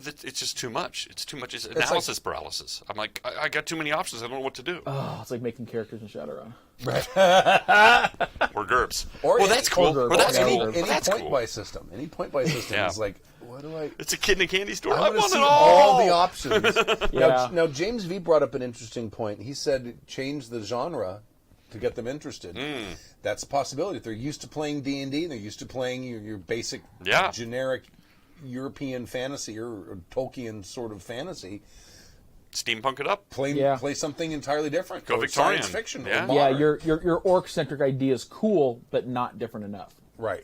[SPEAKER 4] it's just too much. It's too much. It's analysis paralysis. I'm like, I got too many options. I don't know what to do.
[SPEAKER 5] Oh, it's like making characters in Shadowrun.
[SPEAKER 4] Or Gurps.
[SPEAKER 3] Or
[SPEAKER 4] that's cool.
[SPEAKER 5] or
[SPEAKER 4] Or that's
[SPEAKER 5] any-
[SPEAKER 4] cool.
[SPEAKER 3] Any
[SPEAKER 4] That's
[SPEAKER 3] point
[SPEAKER 4] cool.
[SPEAKER 3] buy system. Any point buy system
[SPEAKER 4] Yeah.
[SPEAKER 3] is like, what do I?
[SPEAKER 4] It's a kid in a candy store.
[SPEAKER 3] I
[SPEAKER 4] I
[SPEAKER 3] want to
[SPEAKER 4] want
[SPEAKER 3] see
[SPEAKER 4] it
[SPEAKER 3] all the options.
[SPEAKER 5] Yeah.
[SPEAKER 3] Now, James V brought up an interesting point. He said change the genre to get them interested. That's a possibility. If they're used to playing D&D, they're used to playing your basic, generic European fantasy or Tolkien sort of fantasy.
[SPEAKER 4] Steampunk it up.
[SPEAKER 3] Play something entirely different.
[SPEAKER 4] Go
[SPEAKER 3] or
[SPEAKER 4] Victorian.
[SPEAKER 3] Science fiction.
[SPEAKER 4] Yeah.
[SPEAKER 3] Or
[SPEAKER 5] Yeah,
[SPEAKER 3] modern.
[SPEAKER 5] your orc-centric idea is cool, but not different enough.
[SPEAKER 3] Right.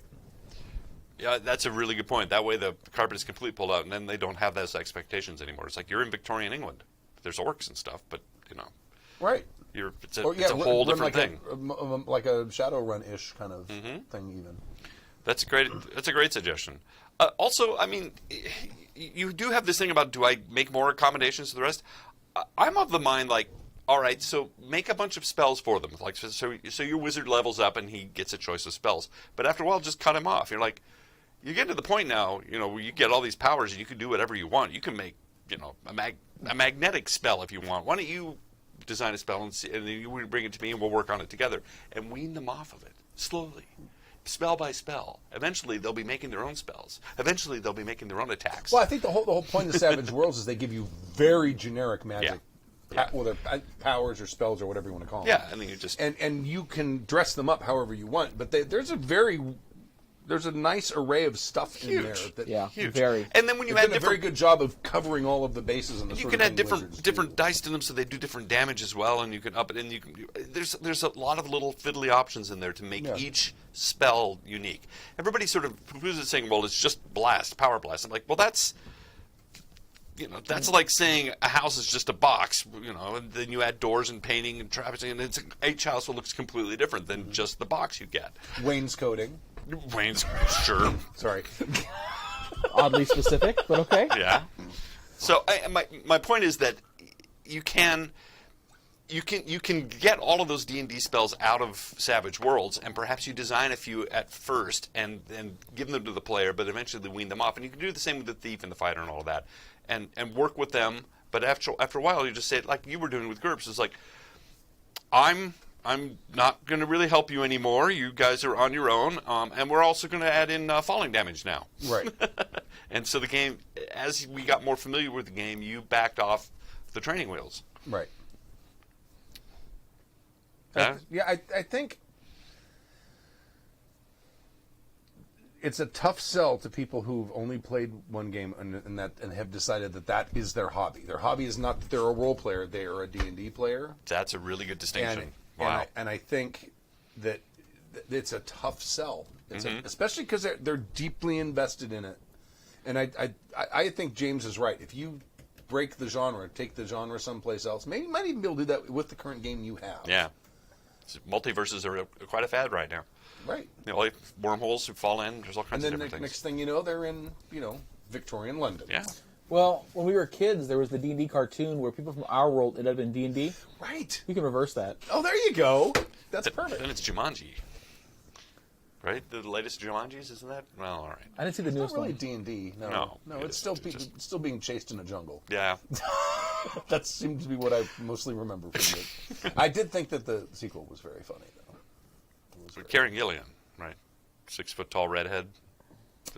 [SPEAKER 4] Yeah, that's a really good point. That way the carpet is completely pulled out, and then they don't have those expectations anymore. It's like you're in Victorian England. There's orcs and stuff, but,
[SPEAKER 3] Right.
[SPEAKER 4] it's a whole different thing.
[SPEAKER 3] Like a Shadowrun-ish kind of thing even.
[SPEAKER 4] That's a great suggestion. Also, I mean, you do have this thing about, do I make more accommodations to the rest? I'm of the mind, like, all right, so make a bunch of spells for them. Like, so your wizard levels up and he gets a choice of spells. But after a while, just cut him off. You're like, you get to the point now, where you get all these powers and you can do whatever you want. You can make, a magnetic spell if you want. Why don't you design a spell and then you bring it to me and we'll work on it together and wean them off of it slowly. Spell by spell. Eventually, they'll be making their own spells. Eventually, they'll be making their own attacks.
[SPEAKER 3] Well, I think the whole point of Savage Worlds is they give you very generic magic, whether powers or spells or whatever you want to call them.
[SPEAKER 4] Yeah, and then you just
[SPEAKER 3] and you can dress them up however you want. But there's a nice array of stuff in there. That
[SPEAKER 4] huge.
[SPEAKER 5] Very.
[SPEAKER 4] And then when you
[SPEAKER 3] they've
[SPEAKER 4] add
[SPEAKER 3] done a very good job of covering all of the bases and the
[SPEAKER 4] you
[SPEAKER 3] sort
[SPEAKER 4] can
[SPEAKER 3] of
[SPEAKER 4] add
[SPEAKER 3] thing
[SPEAKER 4] different
[SPEAKER 3] Wizards do.
[SPEAKER 4] dice to them so they do different damage as well, and you can up it. And there's a lot of little fiddly options in there to make each spell unique. Everybody sort of poo-poos it, saying, "Well, it's just power blast." I'm like, well, that's like saying a house is just a box, and then you add doors and painting and trapping, and each house looks completely different than just the box you get.
[SPEAKER 3] Wainscoting.
[SPEAKER 4] Wayne's sure.
[SPEAKER 3] Sorry.
[SPEAKER 5] Oddly specific, but okay.
[SPEAKER 4] Yeah. So my point is that you can get all of those D&D spells out of Savage Worlds, and perhaps you design a few at first and give them to the player, but eventually wean them off. And you can do the same with the thief and the fighter and all of that, and work with them. But after a while, you just say, like you were doing with Gurps, it's like, I'm not going to really help you anymore. You guys are on your own, and we're also going to add in falling damage now.
[SPEAKER 3] Right.
[SPEAKER 4] And so the game, as we got more familiar with the game, you backed off the training wheels.
[SPEAKER 3] Right.
[SPEAKER 4] Yeah?
[SPEAKER 3] I think it's a tough sell to people who've only played one game and have decided that is their hobby. Their hobby is not that they're a role player; they are a D&D player.
[SPEAKER 4] That's a really good distinction. Wow.
[SPEAKER 3] And I think that it's a tough sell, especially because they're deeply invested in it. And I think James is right. If you break the genre, take the genre someplace else, maybe you might even be able to do that with the current game you have.
[SPEAKER 4] Yeah. Multiverses are quite a fad right now.
[SPEAKER 3] Right.
[SPEAKER 4] Like wormholes who fall in. There's all kinds of
[SPEAKER 3] And
[SPEAKER 4] different
[SPEAKER 3] then
[SPEAKER 4] things.
[SPEAKER 3] next thing you know, they're in, Victorian London.
[SPEAKER 4] Yeah.
[SPEAKER 5] Well, when we were kids, there was the D&D cartoon where people from our world ended up in D&D.
[SPEAKER 3] Right.
[SPEAKER 5] You can reverse that.
[SPEAKER 3] Oh, there you go. That's perfect.
[SPEAKER 4] Then it's Jumanji. Right? The latest Jumanjis, isn't that? Well, all right.
[SPEAKER 5] I didn't see the
[SPEAKER 3] It's
[SPEAKER 5] newest
[SPEAKER 3] not really
[SPEAKER 5] one.
[SPEAKER 3] D&D.
[SPEAKER 4] No,
[SPEAKER 3] it's still being chased in a jungle.
[SPEAKER 4] Yeah.
[SPEAKER 3] That seems to be what I mostly remember from it. I did think that the sequel was very funny, though.
[SPEAKER 4] Karen Gillian, right? 6 foot tall redhead.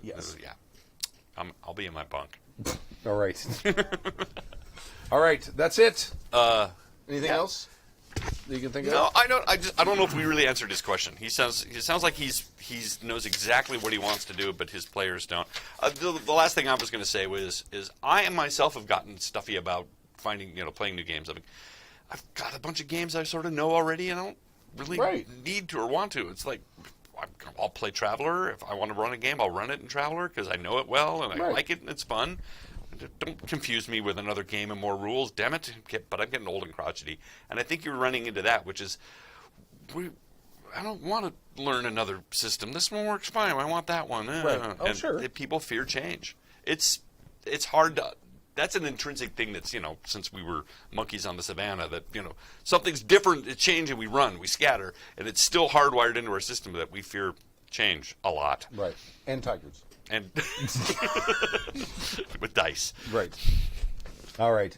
[SPEAKER 3] Yes.
[SPEAKER 4] Yeah. I'll be in my bunk.
[SPEAKER 3] All right. All right. That's it. Anything else that you can think of?
[SPEAKER 4] No, I don't know if we really answered his question. He sounds like he knows exactly what he wants to do, but his players don't. The last thing I was going to say is I myself have gotten stuffy about playing new games. I've got a bunch of games I sort of know already, and I don't really need to or want to. It's like I'll play Traveler. If I want to run a game, I'll run it in Traveler because I know it well and I like it and it's fun. Don't confuse me with another game and more rules, damn it. But I'm getting old and crotchety. And I think you're running into that, which is, I don't want to learn another system. This one works fine. I want that one.
[SPEAKER 3] Right. Oh, sure.
[SPEAKER 4] People fear change. It's hard to... That's an intrinsic thing that's, since we were monkeys on the savannah, that, something's different, it changes, and we run, we scatter. And it's still hardwired into our system that we fear change a lot.
[SPEAKER 3] Right. And tigers.
[SPEAKER 4] And with dice.
[SPEAKER 3] Right. All right.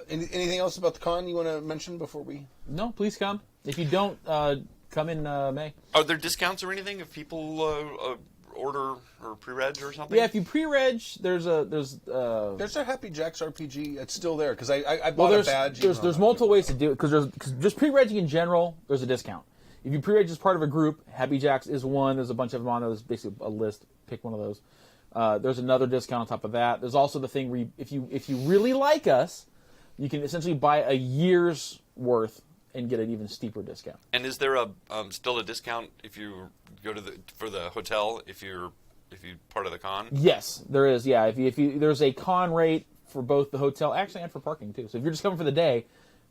[SPEAKER 3] Anything else about the con you want to mention before we...
[SPEAKER 5] No, please come. If you don't, come in May.
[SPEAKER 4] Are there discounts or anything if people order or pre-reg or something?
[SPEAKER 5] Yeah, if you pre-reg, there's a
[SPEAKER 3] Happy Jack's RPG. It's still there because I bought a badge.
[SPEAKER 5] There's multiple ways to do it because just pre-regging in general, there's a discount. If you pre-reg as part of a group, Happy Jacks is one. There's a bunch of them on there. There's basically a list. Pick one of those. There's another discount on top of that. There's also the thing where if you really like us, you can essentially buy a year's worth and get an even steeper discount.
[SPEAKER 4] And is there still a discount if you go for the hotel if you're part of the con?
[SPEAKER 5] Yes, there is. Yeah, if you there's a con rate for both the hotel actually and for parking too. So if you're just coming for the day,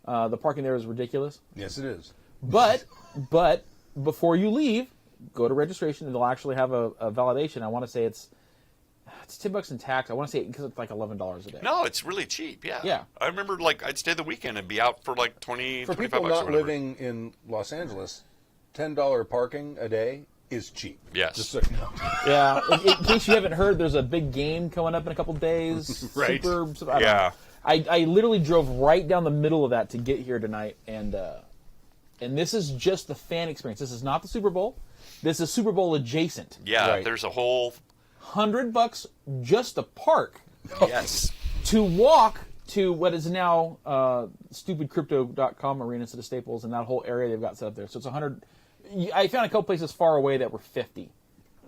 [SPEAKER 5] the parking there is ridiculous.
[SPEAKER 3] Yes, it is.
[SPEAKER 5] But before you leave, go to registration and they'll actually have a validation. I want to say it's $10 in tax. I want to say because it's like $11 a day.
[SPEAKER 4] No, it's really cheap. Yeah.
[SPEAKER 5] Yeah.
[SPEAKER 4] I remember I'd stay the weekend and be out for like 20,
[SPEAKER 3] For
[SPEAKER 4] 25
[SPEAKER 3] people
[SPEAKER 4] bucks or
[SPEAKER 3] not
[SPEAKER 4] whatever.
[SPEAKER 3] living in Los Angeles, $10 parking a day is cheap.
[SPEAKER 4] Yes.
[SPEAKER 3] Just so you know.
[SPEAKER 5] Yeah. In case you haven't heard, there's a big game coming up in a couple days.
[SPEAKER 3] Right.
[SPEAKER 5] I don't know.
[SPEAKER 4] Yeah.
[SPEAKER 5] I literally drove right down the middle of that to get here tonight, and this is just the fan experience. This is not the Super Bowl. This is Super Bowl adjacent.
[SPEAKER 4] Yeah.
[SPEAKER 3] Right.
[SPEAKER 4] There's a whole.
[SPEAKER 5] $100 just to park.
[SPEAKER 4] Yes.
[SPEAKER 5] To walk to what is now stupidcrypto.com arena instead of Staples, and that whole area they've got set up there. So it's 100. I found a couple places far away that were 50.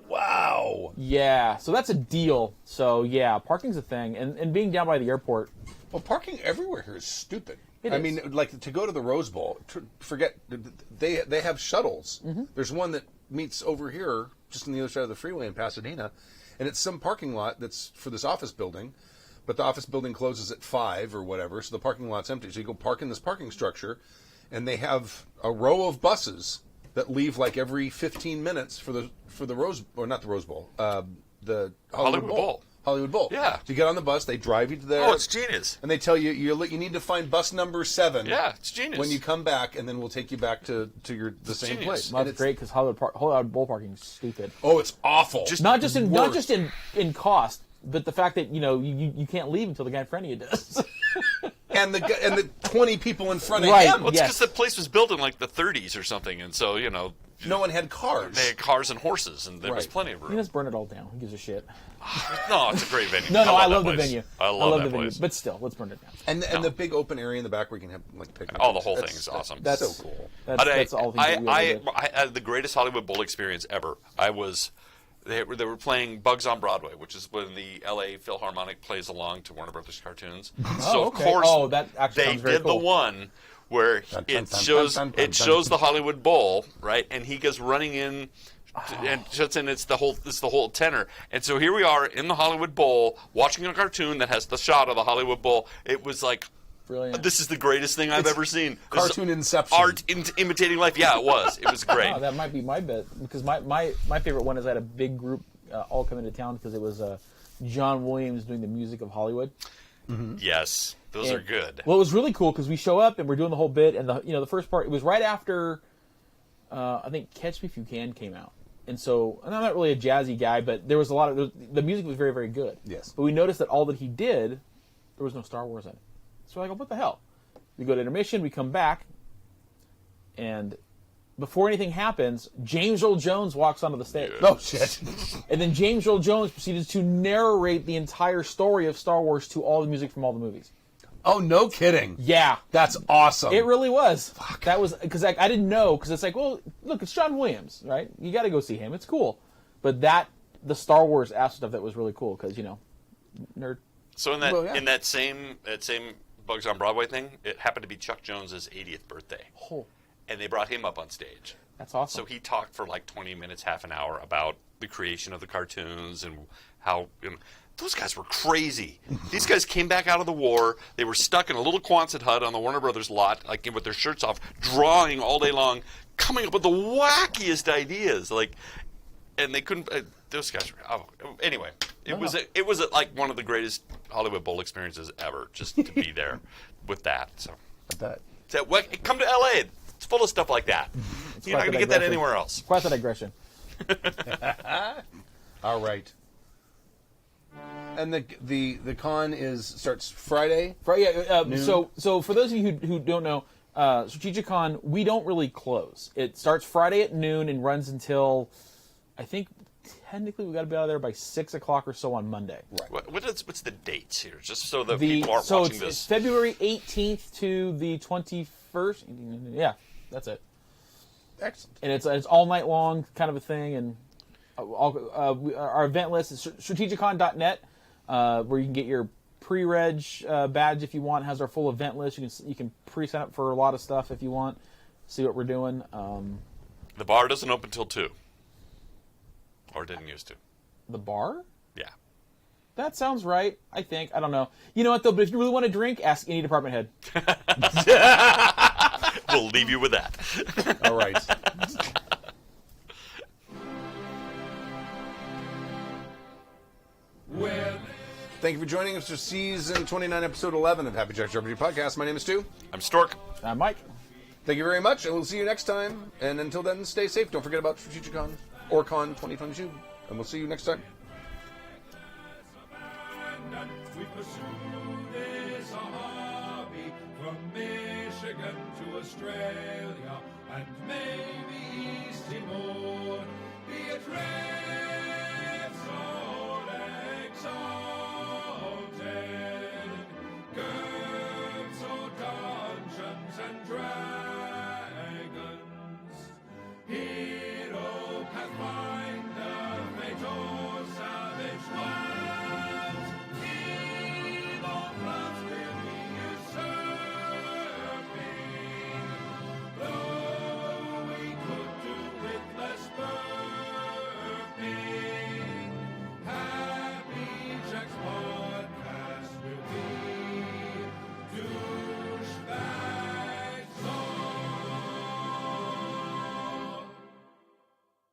[SPEAKER 3] Wow.
[SPEAKER 5] Yeah, so that's a deal. So yeah, parking's a thing, and being down by the airport.
[SPEAKER 3] Well, parking everywhere here is stupid.
[SPEAKER 5] It
[SPEAKER 3] I
[SPEAKER 5] is.
[SPEAKER 3] mean, like to go to the Rose Bowl, forget they have shuttles.
[SPEAKER 5] Mm-hmm.
[SPEAKER 3] There's one that meets over here, just on the other side of the freeway in Pasadena, and it's some parking lot that's for this office building, but the office building closes at 5 or whatever, so the parking lot's empty. So you go park in this parking structure, and they have a row of buses that leave like every 15 minutes for the Rose, or not the Rose Bowl, the Hollywood Bowl. Hollywood Bowl.
[SPEAKER 4] Yeah.
[SPEAKER 3] So you get on the bus, they drive you to there.
[SPEAKER 4] Oh, it's genius.
[SPEAKER 3] And they tell you you need to find bus number 7.
[SPEAKER 4] Yeah, it's genius.
[SPEAKER 3] When you come back, and then we'll take you back to the same
[SPEAKER 4] genius.
[SPEAKER 3] place.
[SPEAKER 5] Well,
[SPEAKER 3] And
[SPEAKER 5] that's great because Hollywood Bowl parking is stupid.
[SPEAKER 3] Oh, it's awful.
[SPEAKER 5] Not just
[SPEAKER 3] worst.
[SPEAKER 5] in cost, but the fact that you can't leave until the guy in front of you does.
[SPEAKER 3] and the 20 people in front of
[SPEAKER 5] Right.
[SPEAKER 3] him.
[SPEAKER 4] Well, it's
[SPEAKER 5] Yes.
[SPEAKER 4] because the place was built in like the 30s or something, and so
[SPEAKER 3] No one had cars.
[SPEAKER 4] they had cars and horses, and there was
[SPEAKER 3] Right.
[SPEAKER 4] plenty of room.
[SPEAKER 5] You just burn it all down. Who gives a shit?
[SPEAKER 4] No, it's a great venue.
[SPEAKER 5] No, I love
[SPEAKER 4] that
[SPEAKER 5] the
[SPEAKER 4] place.
[SPEAKER 5] venue.
[SPEAKER 4] I love that
[SPEAKER 5] the venue,
[SPEAKER 4] place.
[SPEAKER 5] but still, let's burn it down.
[SPEAKER 3] And the big open area in the back where you can have like picnics.
[SPEAKER 4] Oh, the whole
[SPEAKER 3] That's-
[SPEAKER 4] thing is awesome.
[SPEAKER 3] That's so cool.
[SPEAKER 5] That's all things that we ever did.
[SPEAKER 4] I had the greatest Hollywood Bowl experience ever. I was They were playing Bugs on Broadway, which is when the L.A. Philharmonic plays along to Warner Brothers cartoons. So of
[SPEAKER 5] okay.
[SPEAKER 4] course
[SPEAKER 5] That actually
[SPEAKER 4] they
[SPEAKER 5] sounds very
[SPEAKER 4] did
[SPEAKER 5] cool.
[SPEAKER 4] the one where it shows the Hollywood Bowl, right? And he goes running in. And it's the whole tenor. And so here we are in the Hollywood Bowl watching a cartoon that has the shot of the Hollywood Bowl. It was like,
[SPEAKER 5] Brilliant.
[SPEAKER 4] this is the greatest thing I've ever seen.
[SPEAKER 3] Cartoon Inception.
[SPEAKER 4] Art imitating life. Yeah, it was. It was great.
[SPEAKER 5] Oh, that might be my bet, because my favorite one is I had a big group all come into town because it was John Williams doing the music of Hollywood.
[SPEAKER 4] Yes, those are good.
[SPEAKER 5] Well, it was really cool because we show up and we're doing the whole bit, and the first part, it was right after I think Catch Me If You Can came out. And so, and I'm not really a jazzy guy, but there was a lot of the music was very, very good.
[SPEAKER 3] Yes.
[SPEAKER 5] But we noticed that all that he did, there was no Star Wars in it. So we're like, what the hell? We go to intermission, we come back, and before anything happens, James Earl Jones walks onto the stage.
[SPEAKER 3] Oh, shit.
[SPEAKER 5] And then James Earl Jones proceeded to narrate the entire story of Star Wars to all the music from all the movies.
[SPEAKER 3] Oh, no kidding.
[SPEAKER 5] Yeah.
[SPEAKER 3] That's awesome.
[SPEAKER 5] It really was. Fuck. That was, because I didn't know, because it's like, well, look, it's John Williams, right? You got to go see him. It's cool. But the Star Wars aspect of that was really cool, because, nerd.
[SPEAKER 4] So in that same Bugs on Broadway thing, it happened to be Chuck Jones's 80th birthday.
[SPEAKER 5] Oh.
[SPEAKER 4] And they brought him up on stage.
[SPEAKER 5] That's awesome.
[SPEAKER 4] So he talked for like 20 minutes, half an hour about the creation of the cartoons and how those guys were crazy. These guys came back out of the war. They were stuck in a little Quonset hut on the Warner Brothers lot, like with their shirts off, drawing all day long, coming up with the wackiest ideas. And they couldn't. Those guys were. Anyway, it was like one of the greatest Hollywood Bowl experiences ever, just to be there with that. So come to LA. It's full of stuff like that. You're not going to get that anywhere else.
[SPEAKER 5] Quite the digression.
[SPEAKER 3] All right. And the con starts Friday.
[SPEAKER 5] So for those of you who don't know, Strategicon, we don't really close. It starts Friday at noon and runs until, I think, technically we got to be out of there by 6 o'clock or so on Monday.
[SPEAKER 4] Right. What's the dates here? Just so that people aren't watching this.
[SPEAKER 5] It's February 18th to the 21st. Yeah, that's it.
[SPEAKER 3] Excellent.
[SPEAKER 5] And it's all night long kind of a thing. And our event list is strategicon.net, where you can get your pre-reg badge if you want. It has our full event list. You can pre-sign up for a lot of stuff if you want. See what we're doing.
[SPEAKER 4] The bar doesn't open till 2. Or didn't used to.
[SPEAKER 5] The bar?
[SPEAKER 4] Yeah.
[SPEAKER 5] That sounds right, I think. I don't know. You know what, though? But if you really want to drink, ask any department head.
[SPEAKER 4] We'll leave you with that.
[SPEAKER 3] All right. Thank you for joining us for season 29, episode 11 of Happy Jack's RPG Podcast. My name is Stu.
[SPEAKER 4] I'm Stork.
[SPEAKER 5] I'm Mike.
[SPEAKER 3] Thank you very much, and we'll see you next time. And until then, stay safe. Don't forget about Strategicon, Orccon 2022. And we'll see you next time.
[SPEAKER 1] We pursue this hobby from Michigan to Australia and maybe East Timor. Be a trail.